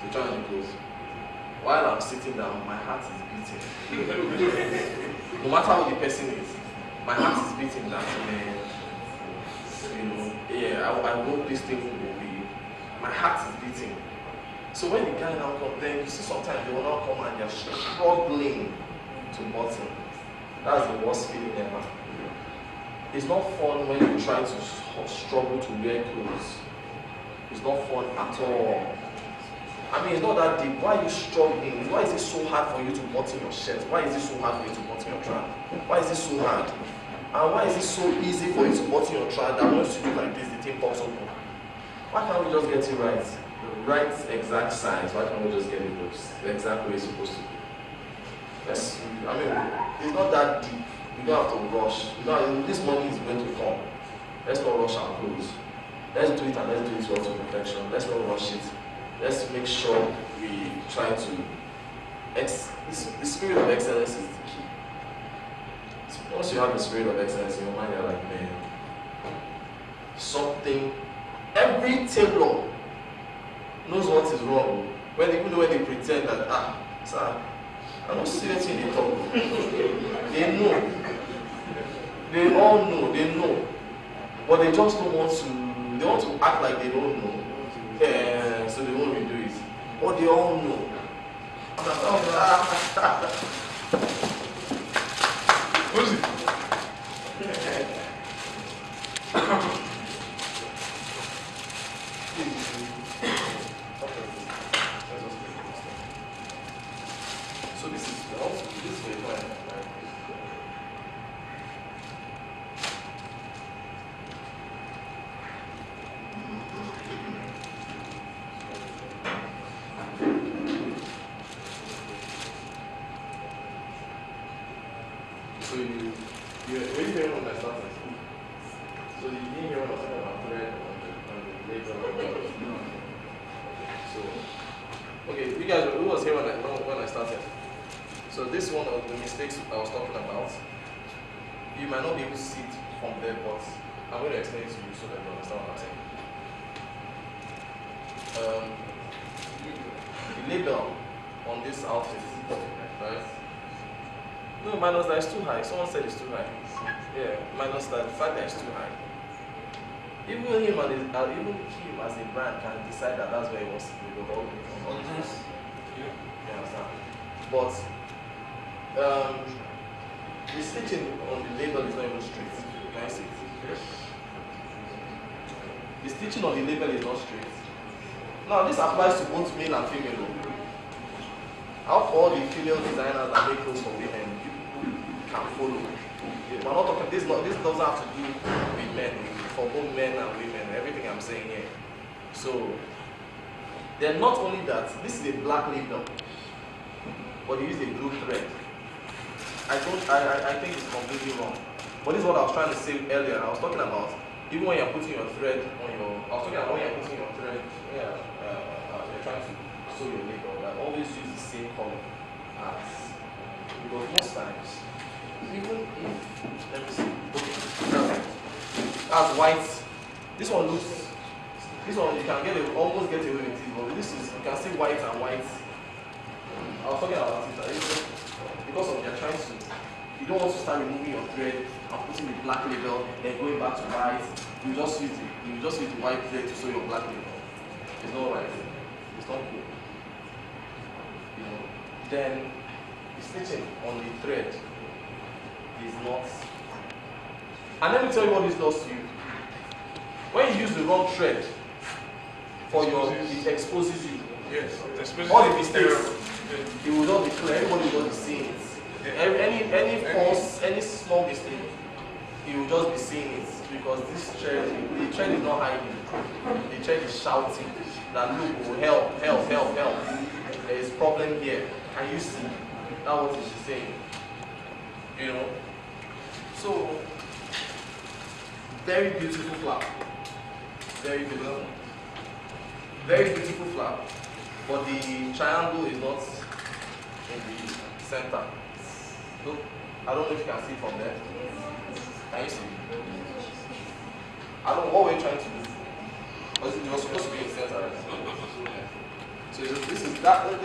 to try on the clothes, while I'm sitting down, my heart is beating. No matter who the person is, my heart is beating that, man. I hope this thing will be. My heart is beating. So when the guy now comes, then you see sometimes they will now come and they're struggling to button. That's the worst feeling ever. It's not fun when you try to struggle to wear clothes. It's not fun at all. It's not that deep. Why are you struggling? Why is it so hard for you to button your shirt? Why is it so hard for you to button your trouser? Why is it so hard? And why is it so easy for you to button your trouser that once you do like this, the thing pops open? Why can't we just get it right? The right exact size. Why can't we just get it the exact way it's supposed to be? It's not that deep. We don't have to rush. This money is going to come. Let's not rush our clothes. Let's do it and let's do it well to perfection. Let's not rush it. Let's make sure we try to. The spirit of excellence is the key. So once you have the spirit of excellence in your mind, you're like, man, something. Every tailor knows what is wrong. Even though when they pretend that, sir, I'm not serious in the talk. They know. They all know. They know. But they just don't want to. They want to act like they don't know. So they won't redo it. But they all know. Who's it? So this is also this way, right? So you already hear when I started. So you didn't hear when I was talking about thread on the label. So okay, you guys, who was here when I started? So this one of the mistakes I was talking about, you might not be able to see it from there, but I'm going to explain it to you so that you understand what I'm saying. The label on this outfit, right? No, minus that is too high. Someone said it's too high. Yeah, minus that, the fact that it's too high. Even him as a brand can decide that that's where he wants to go. All this. You understand? But the stitching on the label is not even straight. Can you see it? The stitching on the label is not straight. Now this applies to both male and female. How for all the female designers that make clothes for women, you can follow. We're not talking. This doesn't have to do with men. For both men and women, everything I'm saying here. So then not only that, this is a black label, but they use a blue thread. I think it's completely wrong. But this is what I was trying to say earlier. I was talking about even when you're putting your thread on your. I was talking about when you're putting your thread. You're trying to sew your label. That always use the same color as, because most times, even if let me see. Okay, that's white. This one looks. This one you can almost get away with it, but this is, you can see white and white. I was talking about it. Because of they're trying to, you don't want to start removing your thread and putting the black label, then going back to white. You just use the white thread to sew your black label. It's not right. It's not cool. You know. Then the stitching on the thread is not. And let me tell you what this does to you. When you use the wrong thread for it exposes you. Yes, all the mistakes. It will not be clear. Everybody will just be seeing it. Any false, any small mistake, you will just be seeing it, because this thread, the thread is not hiding. The thread is shouting that look, oh, help, help, help, help. There is problem here. Can you see? That's what it's saying. You know. So very beautiful flap. Very beautiful. Very beautiful flap. But the triangle is not in the center. Look, I don't know if you can see from there. Can you see? I don't know what we're trying to do. Because it was supposed to be in the center, right? So this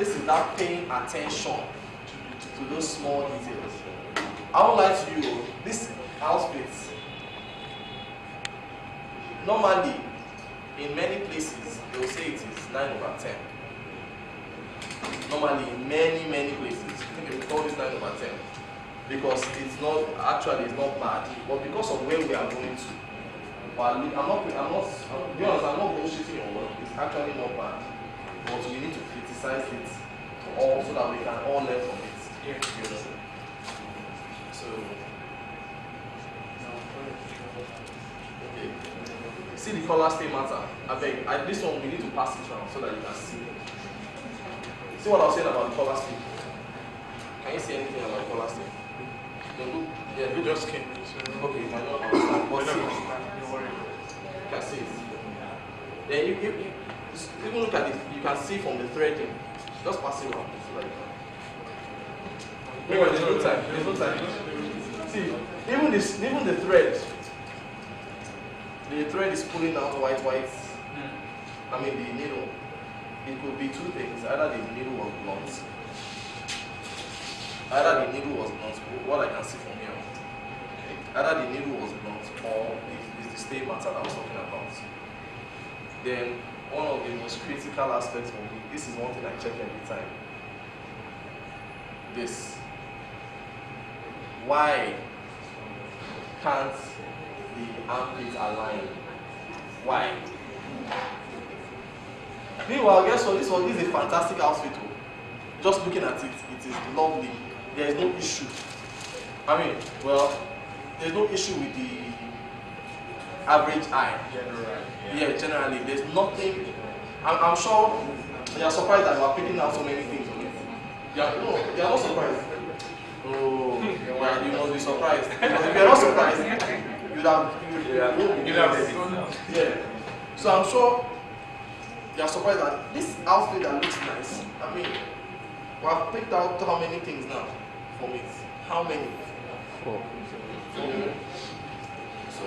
is that paying attention to those small details. I won't lie to you, this outfit, normally, in many places, they will say it is 9/10. Normally, in many places, I think we call this 9/10 because it's not bad, but because of where we are going to. I'm not bullshitting your work. It's actually not bad, but we need to criticize it all so that we can all learn from it. Yeah. So, okay. See the color still matter. I beg. This one we need to pass it around so that you can see. See what I was saying about the color stick? Can you see anything about the color stick? Look, yeah, we just came. Okay, you might not understand. But see, you can see it. Then you even look at it, you can see from the threading. Just pass it around. So like, there's no time. There's no time. See, even the thread, the the thread is pulling out white. I mean the needle. It could be two things. Either the needle was blunt. What I can see from here. Either the needle was blunt or it's the stay matter that I was talking about. Then one of the most critical aspects for me, this is one thing I check every time. This. Why can't the armpit align? Why? Meanwhile, guess what? This is a fantastic outfit. Just looking at it, it is lovely. There is no issue. I mean, well, there's no issue with the average eye. Generally, there's nothing. I'm sure you are surprised that you are picking out so many things on it. You are not surprised. Oh, yeah, you must be surprised. If you are not surprised, you'd have. Yeah. So I'm sure you are surprised that this outfit that looks nice. I mean, we have picked out how many things now from it? How many? 4. So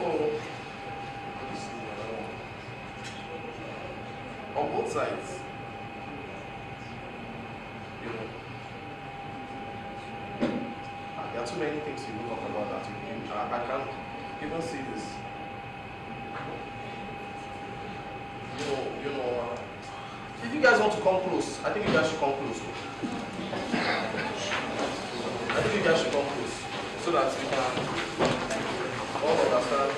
on both sides, you know, there are too many things you will talk about that I can't even see this. If you guys want to come close, I think you guys should come close. So that we can all understand.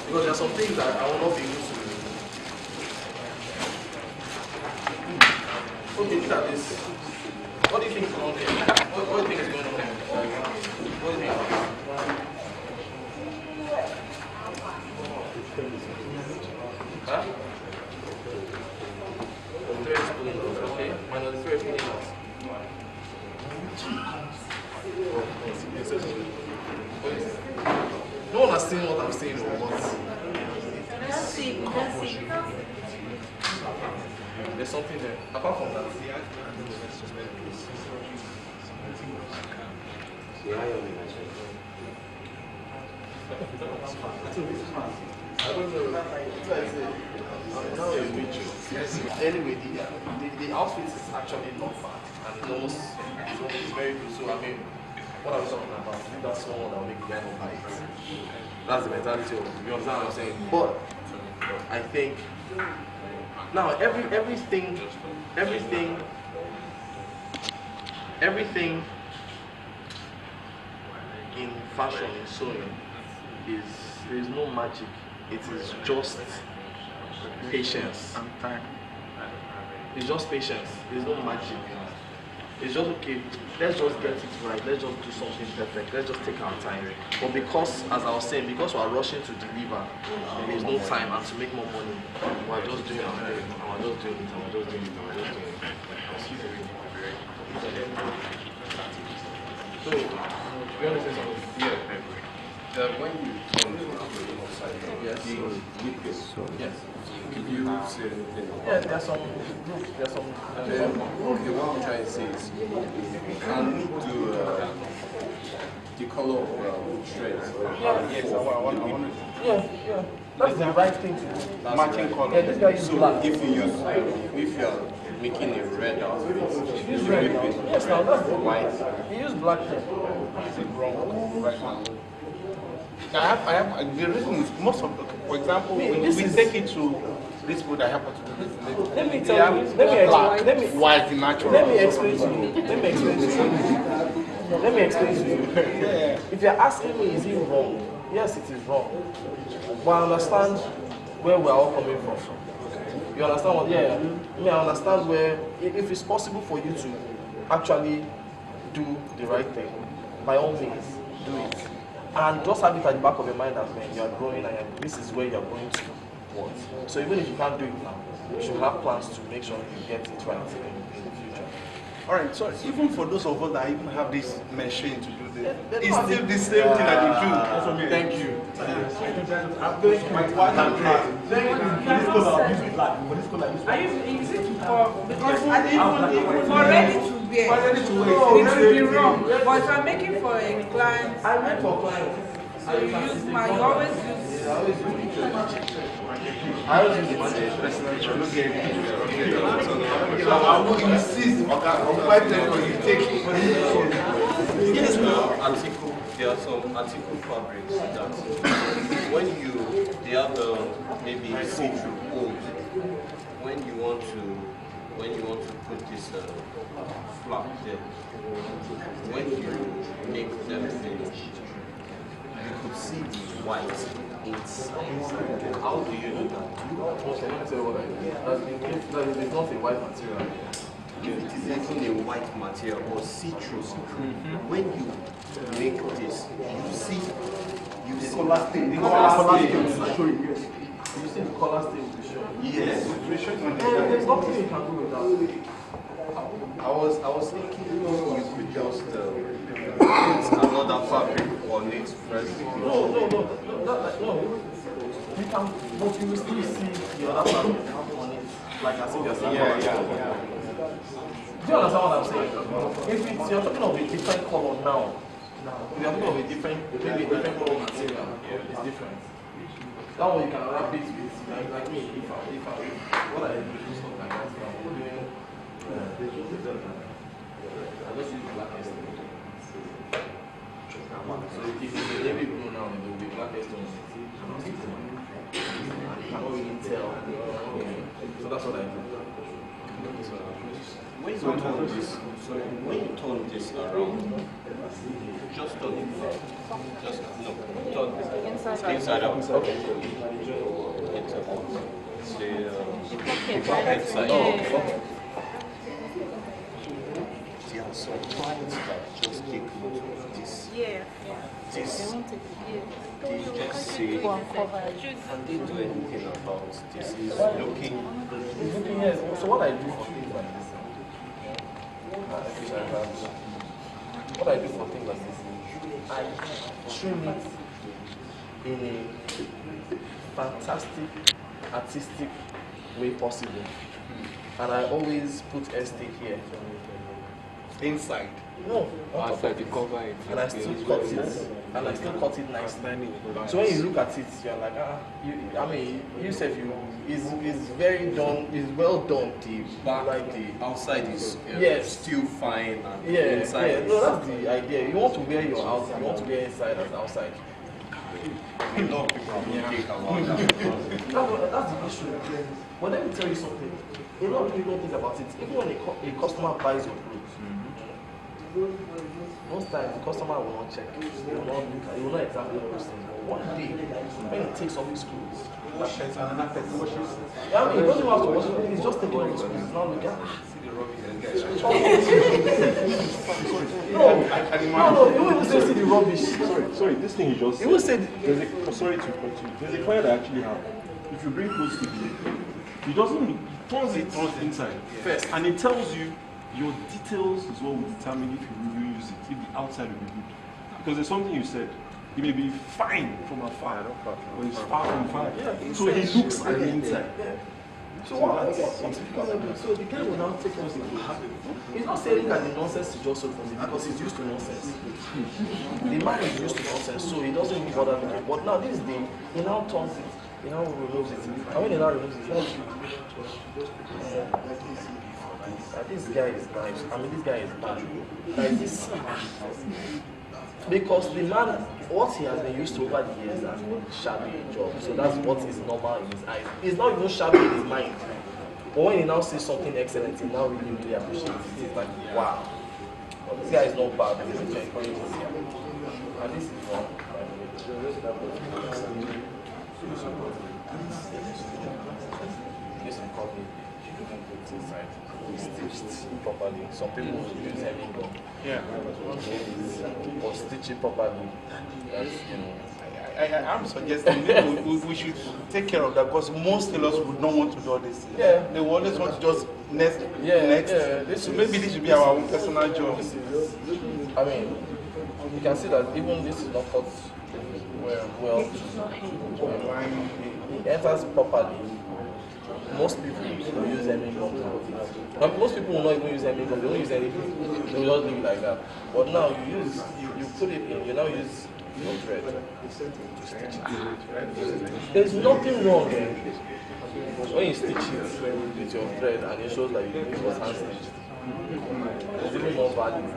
Because there are some things that I will not be able to do. Okay, look at this. What do you think is going on here? What do you think is going on here? What do you think? Huh? The thread is pulling out, okay? Minus the thread pulling out. No one has seen what I'm saying, but there's something there. Apart from that, I don't know. Anyway, the outfit is actually not bad, and it's very good. So I mean, what I was talking about, I think that's someone that will make the guy not buy it. That's the mentality of it. You understand what I'm saying? But I think now everything in fashion, in sewing, there is no magic. It is just patience and time. It's just patience. There's no magic. It's just okay. Let's just get it right. Let's just do something perfect. Let's just take our time. But because, as I was saying, because we are rushing to deliver, there is no time, and to make more money, we are just doing our thing. And we're just doing it. And we're just doing it. And we're just doing it. So, you want to say something? Yeah. When you come to the outside, yes. Yes. Can you say anything? Yeah, there's some. The one I'm trying to say is you can do the color of threads. Yes, I want. Yeah. That's the right thing to do. Matching color. Yeah, this guy is black. If you are making a red outfit, use red. Yes, now that's white. You use black here. Is it wrong? Right now. I have. The reason is most of the, for example, when we take it to this food I happen to do this. Let me tell you. White natural. Let me explain to you. Yeah. If you're asking me, is it wrong? Yes, it is wrong. But I understand where we're all coming from. You understand what? Yeah. I understand where, if it's possible for you to actually do the right thing, by all means, do it. And just have it at the back of your mind as when you are growing and this is where you're going to want. So even if you can't do it now, you should have plans to make sure you get it right in the future. Alright, so even for those of us that even have this machine to do this, it's still the same thing that you do. Thank you. I'm going to my one hand. Is it for, because for ready to wear, it will be wrong. But if I'm making for a client, I make for clients. So you use my, you always use. I always use the personal choice. Look at it. I will insist. Okay, I'll fight them for you. Take it. Yes, article. There are some article fabrics that when they have maybe see-through holes. When you want to put this flap there, when you make them finish, you could see the white inside. How do you do that? Okay, let me tell you what I do. It's not a white material. If it is even a white material or see-through, when you make this, you see color stain. The color stain will show you. Yes. You see the color stain will show you. yes. There's nothing you can do with that. I was thinking you could just put another fabric on it first. No. You can, but you will still see the other fabric on it, like I said, you're saying. Yeah. Do you understand what I'm saying? If you're talking of a different color now, if you're talking of maybe a different color material, it's different. That one you can wrap it with, like me, if I what I do stuff like that, I'm doing, I just use blackest stone. So if it's a navy blue now, it will be blackest stone. You can't really tell. So that's what I do. When you turn this around, just turn it left. Turn this inside out. Okay. Inside out. Inside. Yeah. There are some clients that just take note of this. Yeah. This. They just say, and they do anything about this. Is looking. Yes. So what I do for things like this, what I do for things like this, I trim it in a fantastic, artistic way possible, and I always put estate here. Inside. No, Outside the cover. and I still cut it, nicely. So when you look at it, you're like, it's very done, it's well done. The outside is still fine, and inside. No, that's the idea. You want to wear your house, you want to wear inside and outside. A lot of people will think about that. That's the issue. But let me tell you something. A lot of people don't think about it. Even when a customer buys your clothes, most times the customer will not check. He will not look at, he will not examine those things. But one day, when he takes off his clothes, he doesn't have to wash it. He's just taking off his clothes. He's not looking at No, you will still see the rubbish. Sorry, this thing you just You will say, sorry to continue. There's a client I actually have. If you bring clothes to him, he turns it inside first, and it tells you your details is what will determine if you will use it, if the outside will be good. Because there's something you said, it may be fine from afar, but it's far from fine. So he looks at the inside. so the guy will now take us into he's not saying that the nonsense is just so funny because he's used to nonsense. The man is used to nonsense, so he doesn't even bother with it. But now this day, he now turns it, he now removes it. And when he now removes it, this guy is nice. This guy is bad. Like this, because the man, what he has been used to over the years has been shabby job. So that's what is normal in his eyes. He's not even shabby in his mind. But when he now sees something excellent, he now really appreciates it. He's like, wow. But this guy is not bad. He's going to encourage us here. And this is one. This is called inside. Stitched properly. Some people use heavy gum. Yeah. Or stitch it properly. That's, I'm suggesting we should take care of that because most tailors would not want to do all this. Yeah. They will always want to just next. So maybe this should be our own personal job. You can see that even this is not cut well. It enters properly. Most people will use any gum. Most people will not even use any gum. They won't use anything. They will just leave it like that. But now you put it in. You now use your thread to stitch it. There's nothing wrong when you stitch it with your thread and it shows that it was hand stitched. There's even more value.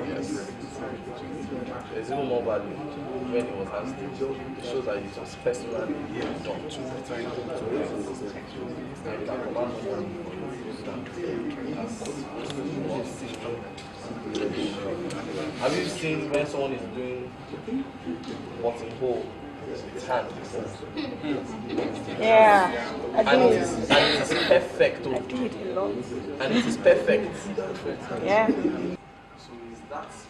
Yes. There's even more value when it was hand stitched. It shows that it was personally done to it. And you can command money. Have you seen when someone is doing buttonhole with hand before? Yeah, I And did. it is perfect. I did a lot. And it is perfect. Yeah. So is that is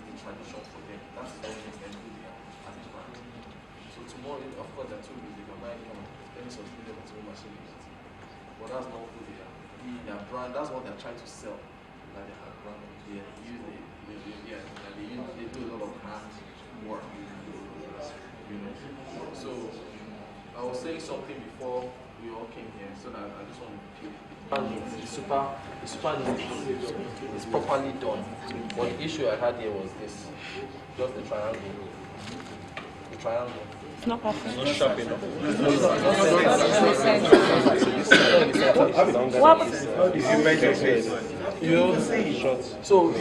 the tradition for them? That's what makes them who they are as a brand. So tomorrow, of course, they're told you they can buy any sustainable material machine, but that's not who they are. Their brand, that's what they're trying to sell. That they have brand. They do a lot of hand work. You know. So I was saying something before we all came here, so that I just want to repeat. It's super neat. It's properly done. But the issue I had here was this, just the triangle. The triangle. It's not perfect. Not sharp enough. What? So a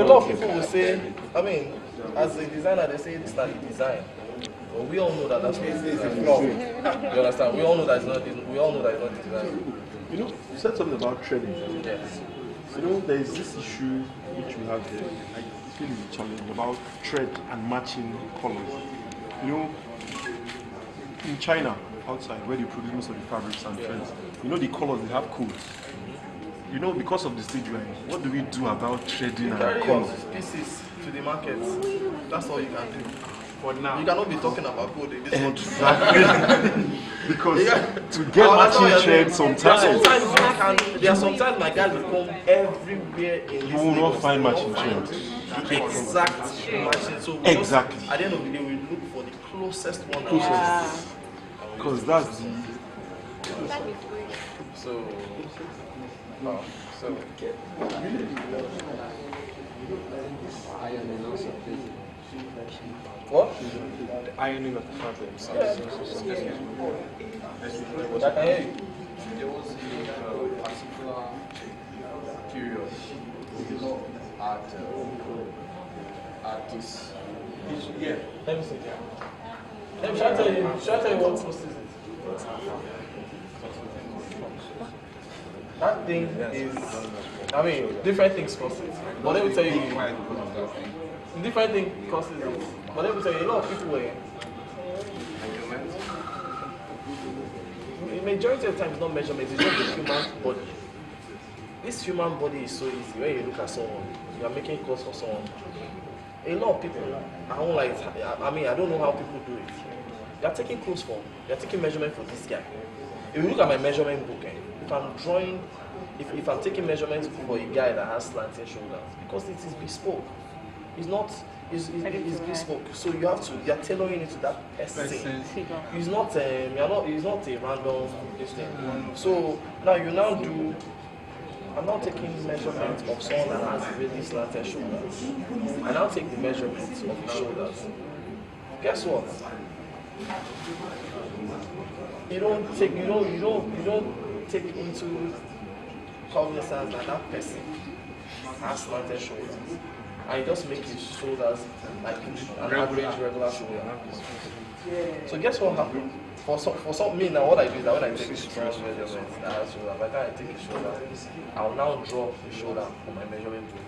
lot of people will say, I mean, as a designer, they say it's not a design. But we all know that that's what it is. You understand? We all know that it's not. We all know that it's not design. You know, you said something about threading. Yes. You know, there is this issue which we have here. I feel is a challenge about thread and matching colors. You know, in China, outside where they produce most of the fabrics and threads, you know the colors they have codes. You know, because of the stage we're in, what do we do about threading and Carry your colors? pieces to the market. That's all you can do. For now, You cannot be talking about code in this country. exactly. Because to get matching thread sometimes There are sometimes my guys will come everywhere in this you will not Lagos. find They will matching not thread. find the exact matching. So we Exactly. Just, at the end of the day, we look for the closest one. Yeah. Because that's the So what? The ironing of the fabric. I can hear you. There was a particular period at this. Yeah. Let me see. Shall I tell you what post is it? That thing is, I mean, different things cost it. But let me tell you, different thing costs it. But let me tell you, a lot of people were. The majority of the time, it's not measurements, it's just the human body. This human body is so easy. When you look at someone, you are making clothes for someone. A lot of people, I don't like. I mean, I don't know how people do it. You are taking clothes for, you are taking measurement for this guy. If you look at my measurement book, if I'm drawing, if I'm taking measurements for a guy that has slanting shoulders, because it is bespoke, it's not. It's bespoke, so you are tailoring it to that person. It's not it's not a random thing. So now I'm now taking measurements of someone that has really slanted shoulders. I now take the measurements of his shoulders. Guess what? You don't take into cognizance that that person has slanted shoulders. And you just make his shoulders like an average regular shoulder. So guess what happened? For some me now, what I do is that when I take his shoulder measurements, by the time I take his shoulder, I'll now draw the shoulder on my measurement book,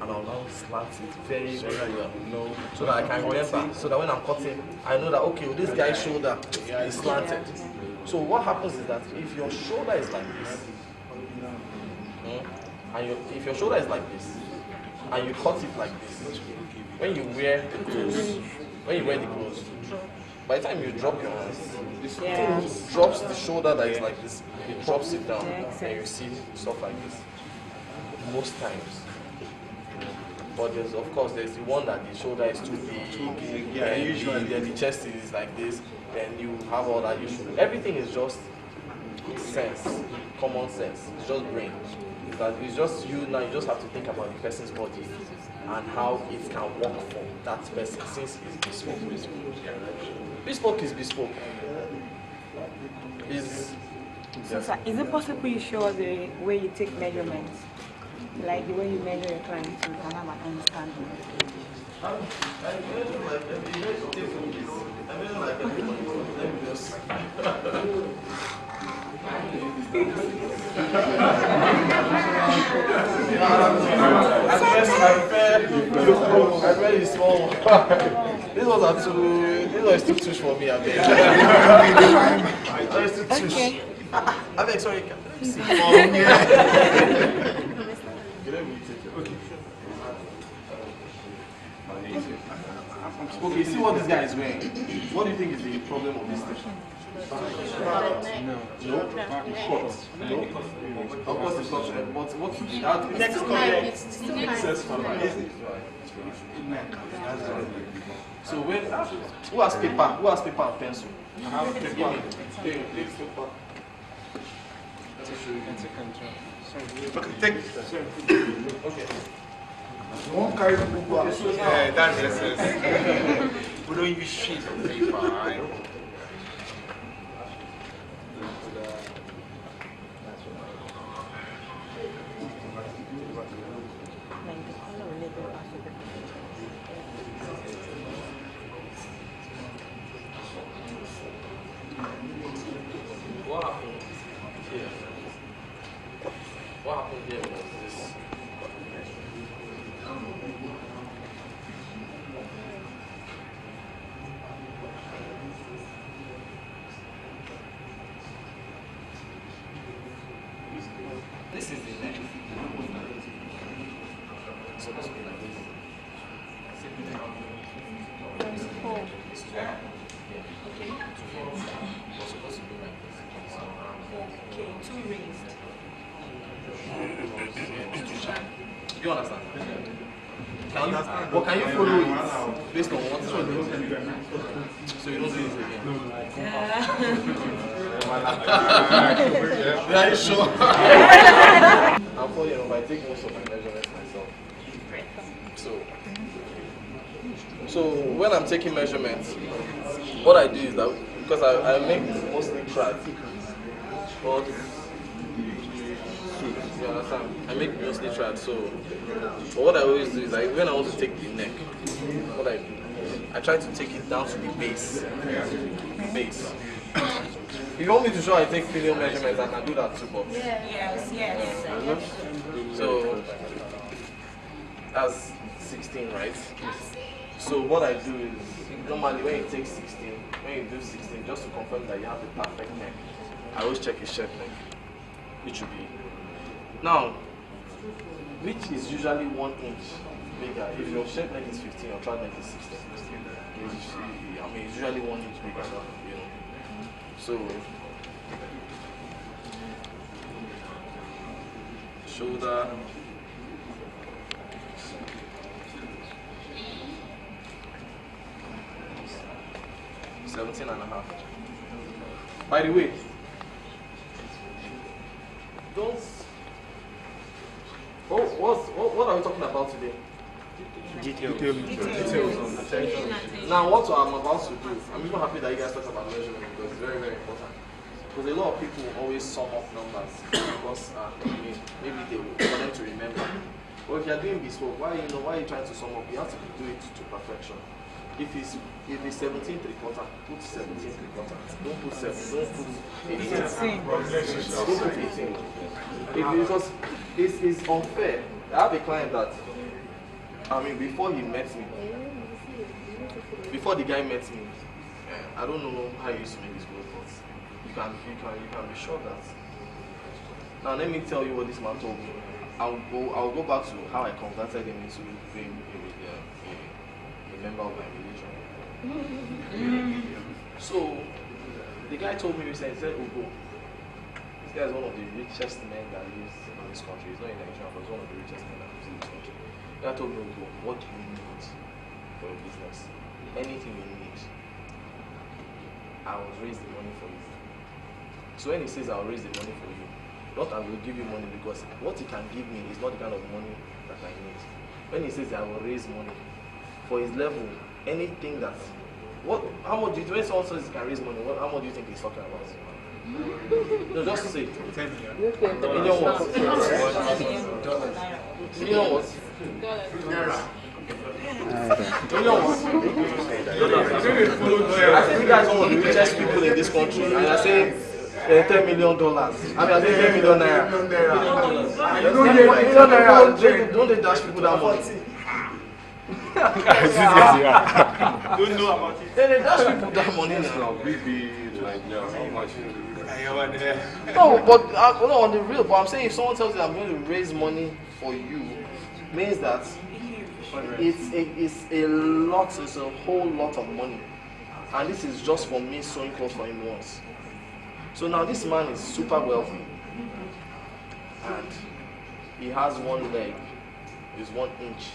and I'll now slant it very well, so that I can remember. So that when I'm cutting, I know that okay, well, this guy's shoulder is slanted. So what happens is that if your shoulder is like this, and if your shoulder is like this, and you cut it like this, when you wear the clothes, by the time you drop your hands, this thing drops the shoulder that is like this, it drops it down, and you see stuff like this. Most times. But there's the one that the shoulder is too big, and usually then the chest is like this, then you have all that issue. Everything is just sense, common sense, it's just brain. is that it's just you now. You just have to think about the person's body and how it can work for that person since it's bespoke. Bespoke is bespoke. So, sir, is it possible you show us the way you take measurements? Like the way you measure your client so we can have an understanding? I'm very small. This was too touch for me, I beg. Okay. I beg, sorry. Okay, see what this guy is wearing. What do you think is the problem of this thing? No. Of course it's not. But what's the next comment? So when who has paper? Who has paper and pencil? I have paper. Paper. Okay, take. Okay. One carry the book. Yeah, that's it. We don't use sheet of paper, right? What happened here? What happened here was this. This is the neck. It's supposed to be like this. It's supposed to be like this. Okay, two raised. You understand? Can you, but can you follow it based on what you do? So you don't do this again? Are you sure? I'm funny enough, I take most of my measurements myself. So when I'm taking measurements, what I do is that, because I make mostly tracks, but you understand? I make mostly tracks, so but what I always do is like when I want to take the neck, what I do, I try to take it down to the base. If you want me to show I take female measurements, I can do that too, but Yes. so that's 16, right? So what I do is normally when you take 16, when you do 16, just to confirm that you have the perfect neck, I always check his shirt neck, which would be now, which is usually 1 inch bigger. If your shirt neck is 15, your trout neck is 16. It's usually 1 inch bigger, you know. So shoulder. $17.5. By the way, don't. What are we talking about today? Details. Now, what I'm about to do, I'm even happy that you guys talk about measurement because it's very, very important. Because a lot of people always sum up numbers because maybe they want them to remember. But if you're doing bespoke, why are you trying to sum up? You have to do it to perfection. If it's 17 3/4, put 17 3/4. Don't put 7. Don't put 18. Don't put 18. Because it's unfair. I have a client that, before he met me, before the guy met me, I don't know how he used to make his clothes, but you can be sure that. Now let me tell you what this man told me. I'll go back to how I converted him into being a member of my religion. So the guy told me recently, he said, Ugo, this guy is one of the richest men that lives in this country. He's not in Nigeria, but he's one of the richest men that lives in this country. The guy told me, Ugo, what do you need for your business? Anything you need, I will raise the money for you. So when he says I'll raise the money for you, not I will give you money, because what he can give me is not the kind of money that I need. When he says I will raise money, for his level, anything that, how much do you, when someone says he can raise money, how much do you think he's talking about? No, just say 10 million. 10 million what? Million what? I think you guys are one of the richest people in this country, and I say $10 million. I mean, I say 10 million naira. Don't they dash people that money? Don't know about it. They dash people that money now. How much? No, but no, on the real. But I'm saying, if someone tells you I'm going to raise money for you, means that it's a lot. It's a whole lot of money, and this is just for me sewing clothes for him once. So now this man is super wealthy, and he has one leg is 1 inch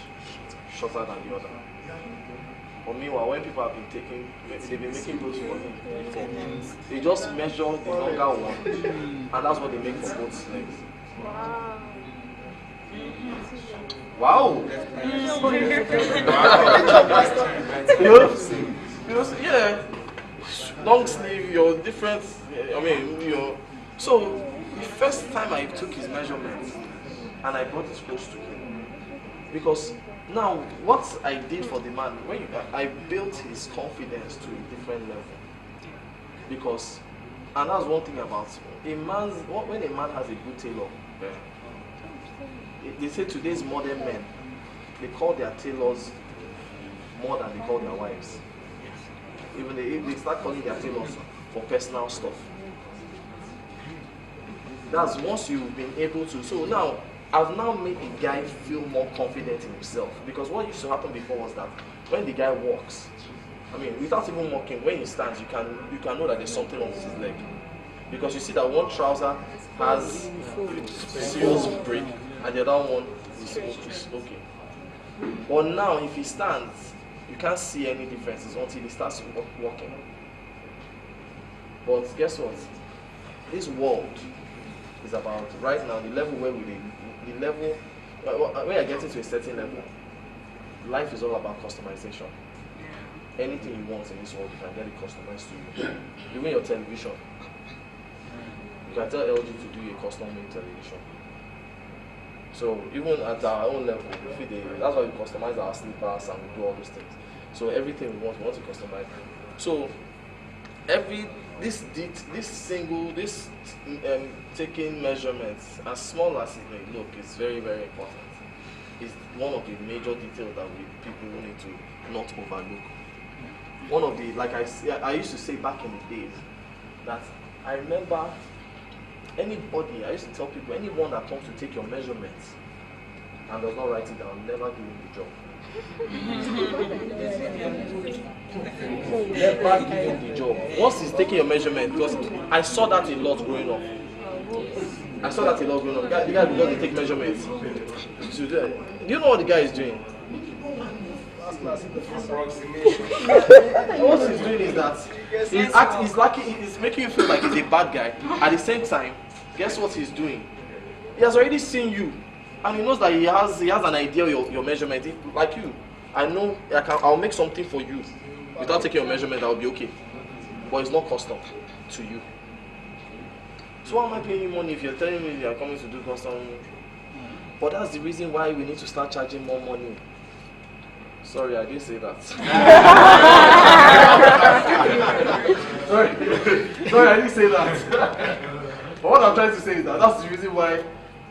shorter than the other. But meanwhile, when people have been they've been making clothes for him before, they just measure the longer one, and that's what they make for both legs. Wow! Yeah. Long sleeve, you're different. I mean, So the first time I took his measurements and I brought it close to him, because now what I did for the man, I built his confidence to a different level. Because, and that's one thing about when a man has a good tailor, they say today's modern men, they call their tailors more than they call their wives. Even they start calling their tailors for personal stuff. That's once you've been able to. So now, I've now made the guy feel more confident in himself. Because what used to happen before was that when the guy walks, I mean, without even walking, when he stands, you can know that there's something wrong with his leg. Because you see that one trouser has serious break, and the other one is okay. But now, if he stands, you can't see any differences until he starts walking. But guess what? This world is about, right now, the level where we live, when you're getting to a certain level, life is all about customization. Anything you want in this world, you can get it customized to you. Even your television. You can tell LG to do a custom-made television. So even at our own level, that's why we customize our slippers and we do all those things. So everything we want to customize. So taking measurements, as small as it may look, is very, very important. It's one of the major details that people need to not overlook. One of the, like I used to say back in the days, that I remember I used to tell people, anyone that comes to take your measurements and does not write it down, never give him the job. Never give him the job. Once he's taking your measurement, because I saw that a lot growing up. The guy because they take measurements. Do you know what the guy is doing? What he's doing is that he's making you feel like he's a bad guy. At the same time, guess what he's doing? He has already seen you, and he knows that he has an idea of your measurement. Like you, I know I'll make something for you without taking your measurement. I'll be okay, but it's not custom to you. So why am I paying you money if you're telling me you're coming to do custom? But that's the reason why we need to start charging more money. Sorry, I didn't say that. Sorry, I didn't say that. But what I'm trying to say is that that's the reason why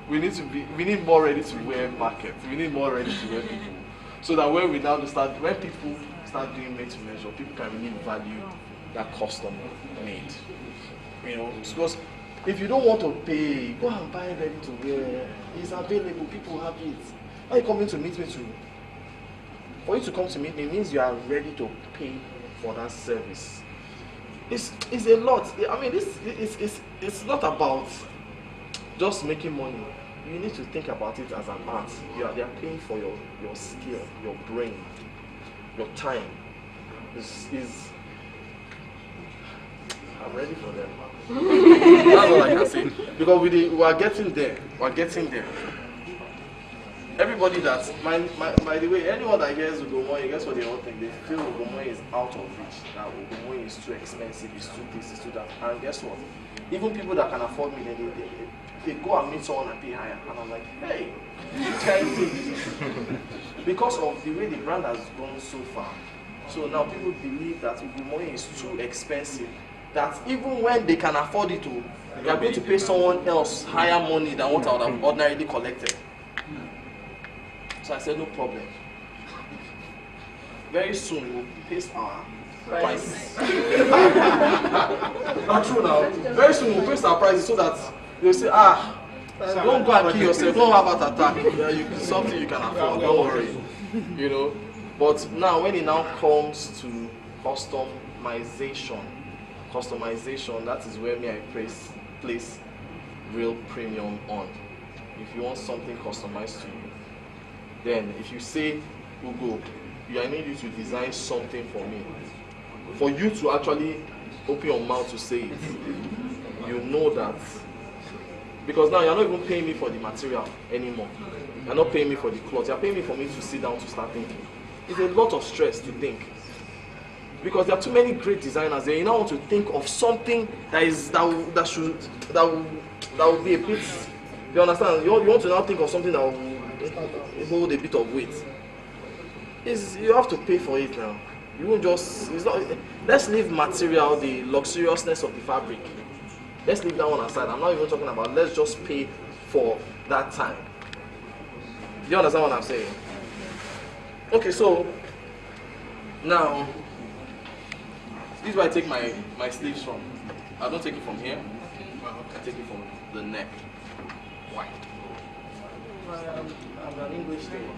we need more ready-to-wear market. We need more ready-to-wear people, so that when people start doing made-to-measure, people can really value that custom made. Because if you don't want to pay, go and buy ready-to-wear. It's available. People have it. Why are you coming to meet me to? For you to come to meet me means you are ready to pay for that service. It's a lot. I mean, it's not about just making money. You need to think about it as an art. They are paying for your skill, your brain, your time. I'm ready for them. That's all I can say. Because we are getting there. We're getting there. Everybody that, by the way, anyone that hears Ugomoy, guess what they all think? They feel Ugomoy is out of reach. That Ugomoy is too expensive, it's too this, it's too that. And guess what? Even people that can afford me, they go and meet someone and pay higher. And I'm like, hey, you guys because of the way the brand has gone so far. So now people believe that Ugomoy is too expensive. That even when they can afford it, they are going to pay someone else higher money than what I would have ordinarily collected. So I said, no problem. Very soon we'll paste our prices. Not true now. Very soon we'll paste our prices so that they'll say, don't go and kill yourself, don't have heart attack. It's something you can afford, don't worry. You know. But now when it now comes to customization, that is where I place real premium on. If you want something customized to you, then if you say, Ugo, I need you to design something for me, for you to actually open your mouth to say it, you know that. Because now you're not even paying me for the material anymore. You're not paying me for the clothes. You're paying me for me to sit down to start thinking. It's a lot of stress to think. Because there are too many great designers there. You now want to think of something that will be a bit. You understand? You want to now think of something that will hold a bit of weight. You have to pay for it now. You won't just. It's not. Let's leave material, the luxuriousness of the fabric. Let's leave that one aside. I'm not even talking about. Let's just pay for that time. Do you understand what I'm saying? Okay, so now this is where I take my sleeves from. I don't take it from here. I take it from the neck. Why? I'm an English tailor.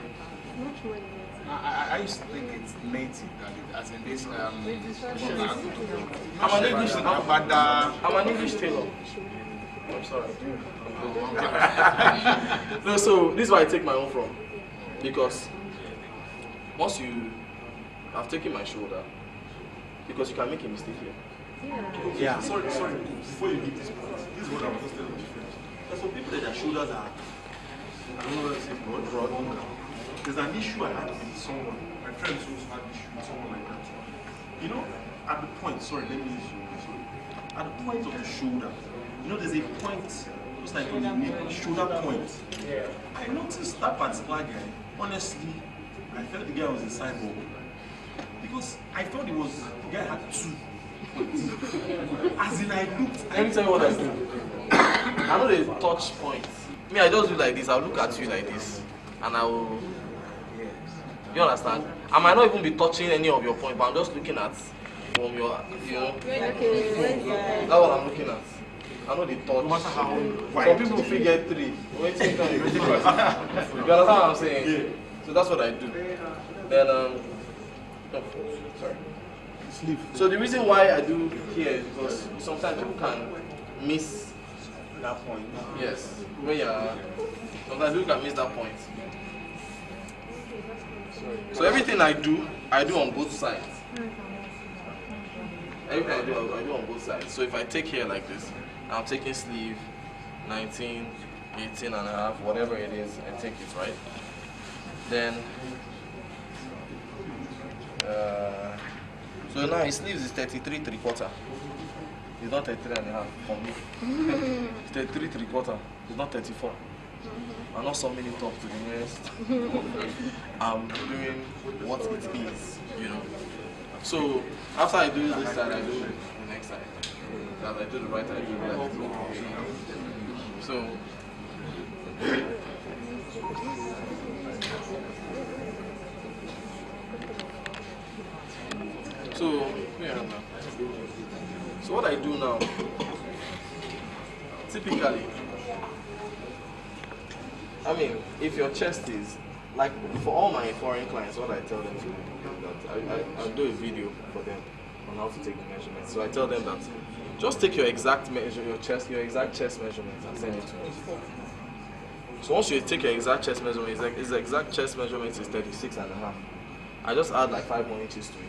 I used to think it's native, as in this. I'm an English tailor. I'm sorry. No, so this is where I take my own from. Because once you have taken my shoulder, because you can make a mistake here. Yeah. Sorry. Before you give this point, this is what I was just telling you. There's some people that their shoulders are, I don't know whether to say broad. There's an issue I had with someone. My friends also had an issue with someone like that. You know, at the point, let me use you. At the point of the shoulder, you know, there's a point, just like on the neck, shoulder point. Yeah. I noticed that particular guy, honestly, I felt the guy was a cyborg. Because I thought the guy had 2 points. As in, I looked. Let me tell you what I do. I know the touch point. Me, I just do like this. I'll look at you like this. And I will. You understand? I might not even be touching any of your point, but I'm just looking at from your. That's what I'm looking at. I know the touch. No matter how Some people figure 3. Wait till you understand what I'm saying? Yeah. So that's what I do. Then, sorry. Sleeve. So the reason why I do here is because sometimes people can miss That point. Yes. Sometimes people can miss that point. So everything I do on both sides. Everything I do on both sides. So if I take here like this, I'm taking sleeve 19, 18 and a half, whatever it is, I take it, right? Then, so now his sleeves is 33 3/4. It's not 33 and a half for me. It's 33 3/4. It's not 34. I'm not summing it up to the nearest. I'm doing what it is, you know. So after I do this side, I do the next side. As I do the right, I do the left. So so what I do now, typically, I mean, if your chest is, like for all my foreign clients, what I tell them to do is that I'll do a video for them on how to take the measurements. So I tell them that just take your exact exact chest measurements and send it to me. So once you take your exact chest measurement, his exact chest measurement is 36 and a half. I just add like 5 more inches to it.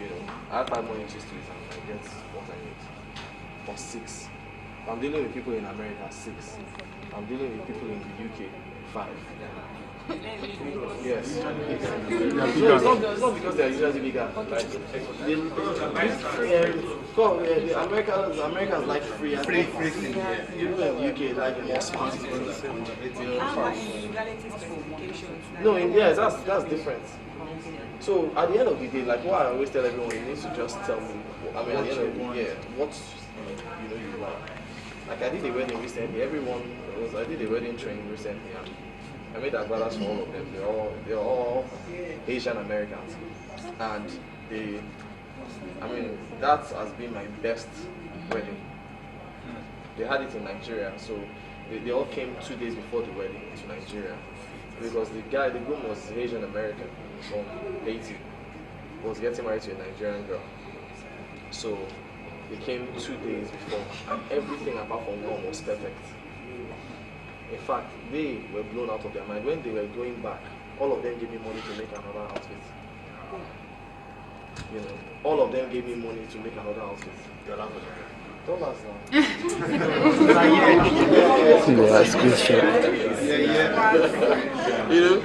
You know, add 5 more inches to it and I get what I need. or 6. I'm dealing with people in America, 6. I'm dealing with people in the UK, 5. Yes. No, it's not because they're usually bigger. Like, Americans like free things. You know, in the UK like more smart things. No, in that's different. So at the end of the day, like what I always tell everyone, you need to just tell me. I mean, at the end of the day, what you like. Like I did a wedding recently. I did a wedding training recently. And I made agbada for all of them. They're all Asian Americans, and that has been my best wedding. They had it in Nigeria, so they all came 2 days before the wedding to Nigeria, because the groom was Asian American from Haiti, was getting married to a Nigerian girl. So they came 2 days before, and everything apart from one was perfect. In fact, they were blown out of their mind. When they were going back, all of them gave me money to make another outfit. You know, all of them gave me money to make another outfit. $. You know,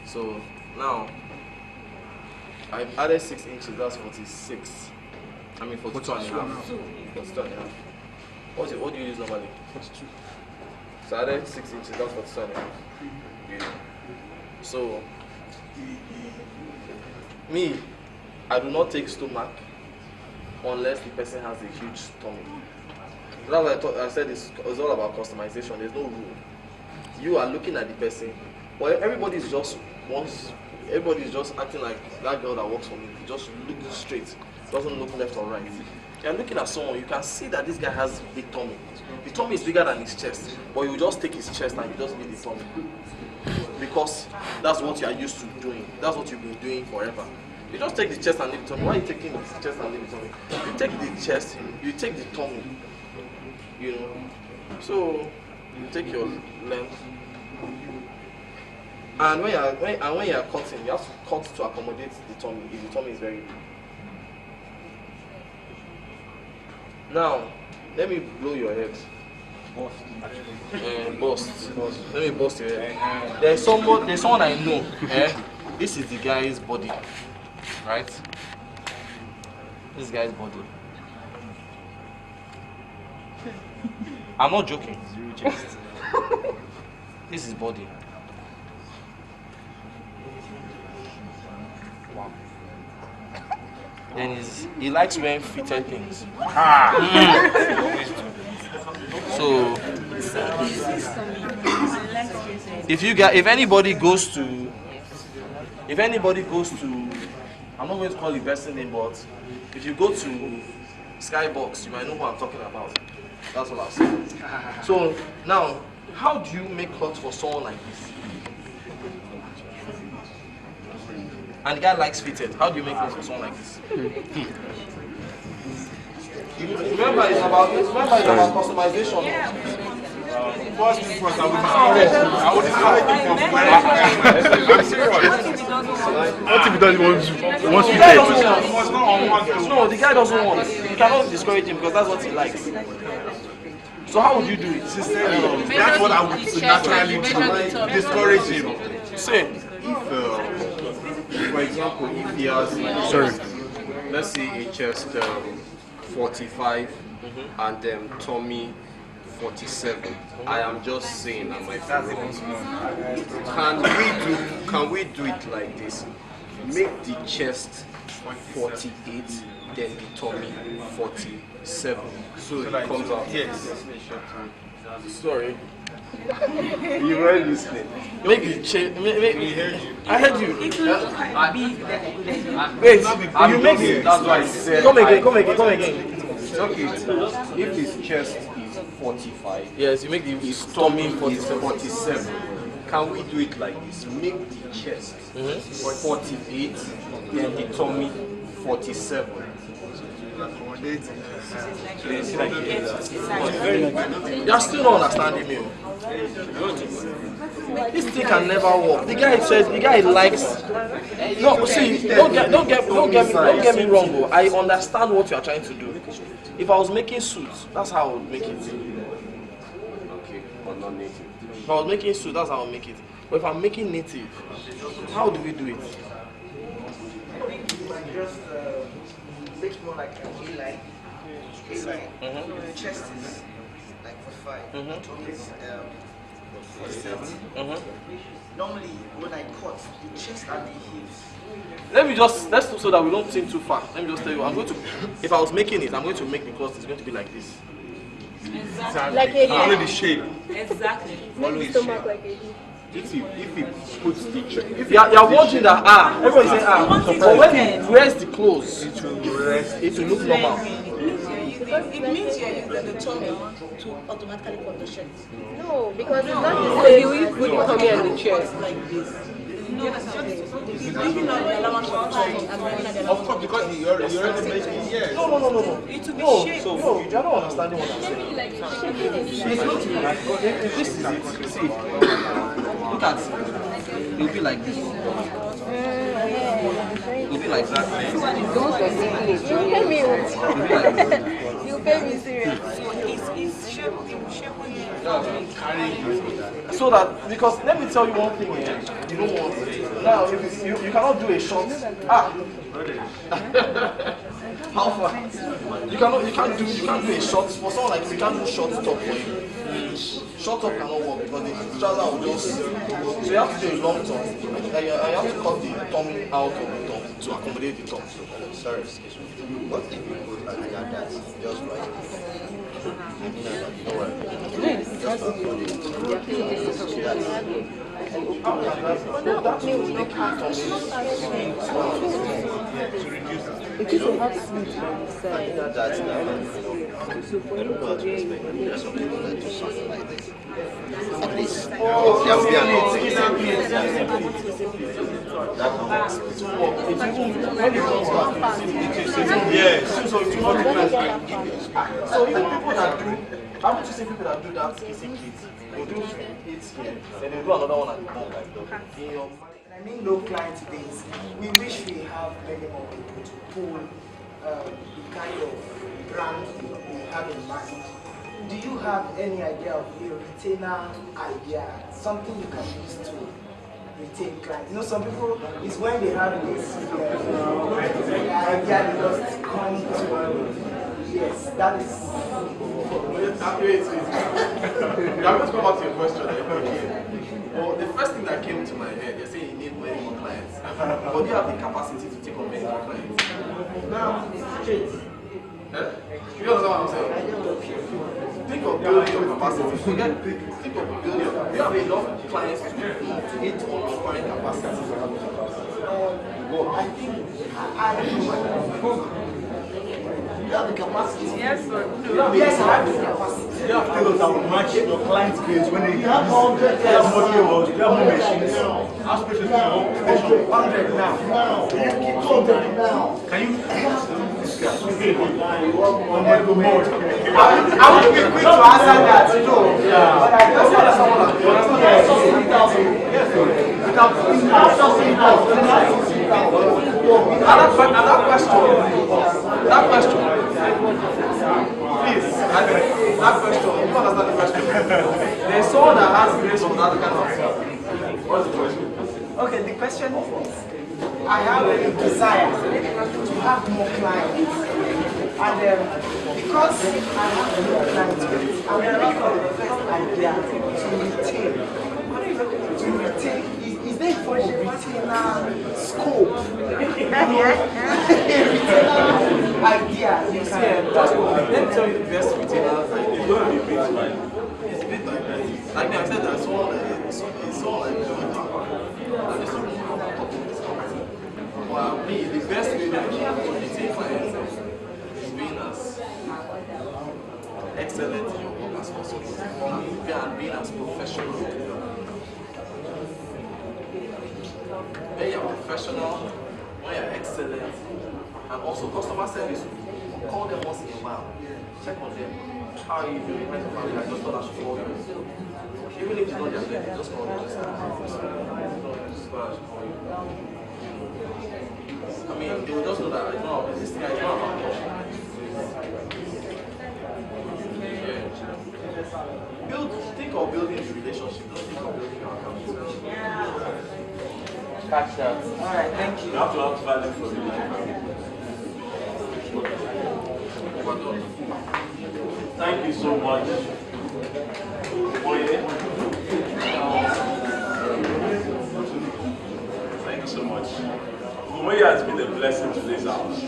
so now I've added 6 inches. That's 46. I mean 42 and a half. 42 and a half. What do you use normally? 42. So I added 6 inches. That's 42 and a half. Yeah. So me, I do not take stomach unless the person has a huge stomach. That's why I said it's all about customization. There's no rule. You are looking at the person. Well, everybody's just acting like that girl that works for me. Just looks straight, doesn't look left or right. You're looking at someone, you can see that this guy has big tummy. The tummy is bigger than his chest, but you just take his chest and you just leave the tummy. Because that's what you are used to doing. That's what you've been doing forever. You just take the chest and leave the tummy. Why are you taking the chest and leave the tummy? You take the chest, you take the tummy. You know. So you take your length. And when you are cutting, you have to cut to accommodate the tummy if the tummy is very big. Now, let me blow your head. Bust. Let me bust your head. There's someone I know. This is the guy's body, right? This guy's body. I'm not joking. This is body. Wow. Then he likes wearing fitted things. So if anybody goes to, I'm not going to call the person name, but if you go to Skybox, you might know who I'm talking about. That's what I'll say. So now, how do you make clothes for someone like this? And the guy likes fitted. How do you make clothes for someone like this? Remember, it's about customization. First thing first, I would discourage him from wearing. I'm serious. What if he doesn't want to? He wants to take. No, the guy doesn't want. You cannot discourage him because that's what he likes. So how would you do it? That's what I would naturally do. Discourage him. Say, For example, if he has, let's say a chest 45 and tummy 47. I am just saying, am I correct? Can we do it like this? Make the chest 48, then the tummy 47. So it comes out. Yes. sorry. You were listening. Make the change. I heard you. It will look like big. Wait, you make it. That's why I said. Come again. Okay. If his chest is 45, yes, you make the his tummy is 47. Can we do it like this? Make the chest 48, then the tummy 47. You are still not understanding me. This thing can never work. The guy says, the guy likes. No, see, don't get me wrong. Bro. I understand what you are trying to do. If I was making suits, that's how I would make it. Okay, but not native. If I was making suits, that's how I would make it. But if I'm making native, how do we do it? Just make more like a A-line. A-line. The chest is like for 5. Tummy is for 7. Normally, when I cut, the chest and the hips. Let's do so that we don't think too far. Let me just tell you, if I was making it, I'm going to make the cloth, it's going to be like this. Exactly. Like a Follow the shape. Exactly. Follow the shape. If he puts the check, You're wondering that everybody say but when he wears the clothes, it will look normal. It means you're using the tummy to automatically cut the shirt. No, because it's not the same. You put the tummy and the chest. Like this. No, it's leaving out the allowance for tummy and then the of course, because you already making yes. No. It will be shaped. So you're not understanding what I'm saying. This is it. See, look at it. It'll be like this. It'll be like that. You pay me. You pay me serious. It's shaped. So that, because let me tell you one thing here, you don't want now if you cannot do a short how far you can't do a short for someone like you can't do short top for you. Short top cannot work because the trouser will just so you have to do a long top and you have to cut the tummy out of the top to accommodate the top. Sorry, excuse me. What if you put an that just right? Don't worry. Just put it. It is a hot sweet. That's now. I don't know how to explain. There's some people that do something like this. At least, there will be an Yes. So even people that do, how would you say people that do that kissing kids? They do it here, then they do another one at the back like that. I mean, no client base. We wish we have many more people to pull the kind of brand we have in mind. Do you have any idea of a retainer idea? Something you can use to retain clients? You know, some people, it's when they have this idea, they just come to, yes, that is. I'm going to come back to your question. Well, the first thing that came to my head, you're saying you need many more clients. But do you have the capacity to take on many more clients? Now, straight. You understand what I'm saying? Think of building your capacity. Think of building your capacity. You have enough clients to hit on your current capacity. I think you have the capacity. Yes, sir. Yes, I have the capacity. You have tailors that will match your client's base when they have 100 more tables, you have more machines. How special is your 100 now. Can you keep 200 now? Can you? I would be quick to answer that, no. But I just want someone like That question, please, that question, you understand the question? There's someone that has grace for that kind of stuff. What's the question? Okay, the question is, I have a desire to have more clients, and because I have more clients, I'm looking for the best idea to retain. Is there a form of retainer scope? Retainer idea. Let me tell you the best retainer idea. You don't have a bit like it's a bit like this. Like I said, there's someone it's all like well, me, the best way that I can retain clients is being as excellent in your work as possible and being as professional. When you're professional, when you're excellent, and also customer service will be call them once in a while. Check on them. How are you doing? How's your family? I just thought I should call you. Even if it's not your birthday, just call me. Just thought I should call you. I mean, they will just know that it's not this thing. It's not about much. Think of building a relationship. Don't think of building our accountability. Catch that. All right, thank you. You have to have value for relationship. Thank you so much. Thank you so much. Umoye has been a blessing to this house.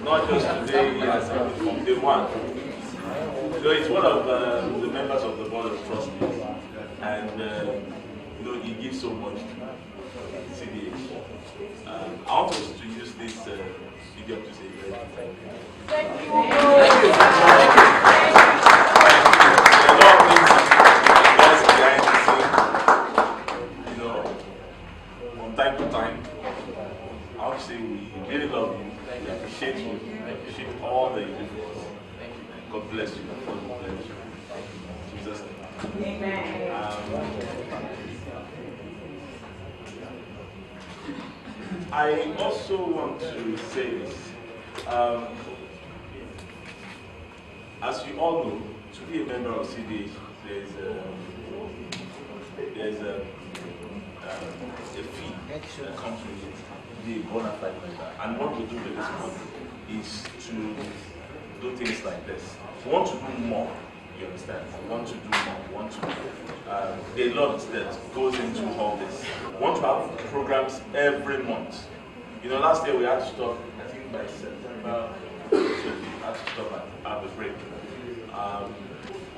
Not just today, yes, from day one. So it's one of the members of the board of trustees, and you know, he gives so much to CDH. I want us to use this idiom to say thank you. Thank you. Thank you. A lot of things goes behind the scene, you know, from time to time. I want to say we really love you, we appreciate you, we appreciate all that you do for us. God bless you. God bless you. Jesus' name. Amen. I also want to say this. As you all know, to be a member of CDH, there's a fee that comes with it, be a bona fide member. And what we do with this money is to do things like this. We want to do more, you understand? We want to do more. We want to there are a lot that goes into all this. We want to have programs every month. You know, last year we had to stop, I think by September, so we had to stop and have a break.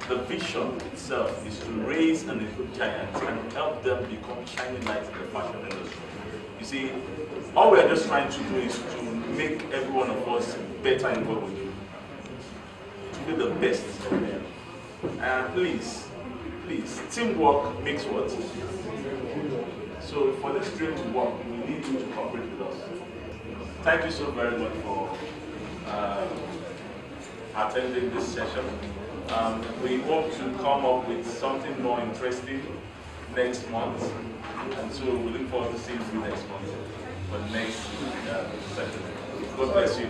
The vision itself is to raise and equip giants and help them become shining lights in the fashion industry. You see, all we are just trying to do is to make every one of us better in what we do. To be the best. And please, teamwork makes what? So for this dream to work, we need you to cooperate with us. Thank you so very much for attending this session. We hope to come up with something more interesting next month. And so we look forward to seeing you next month for the next session. God bless you.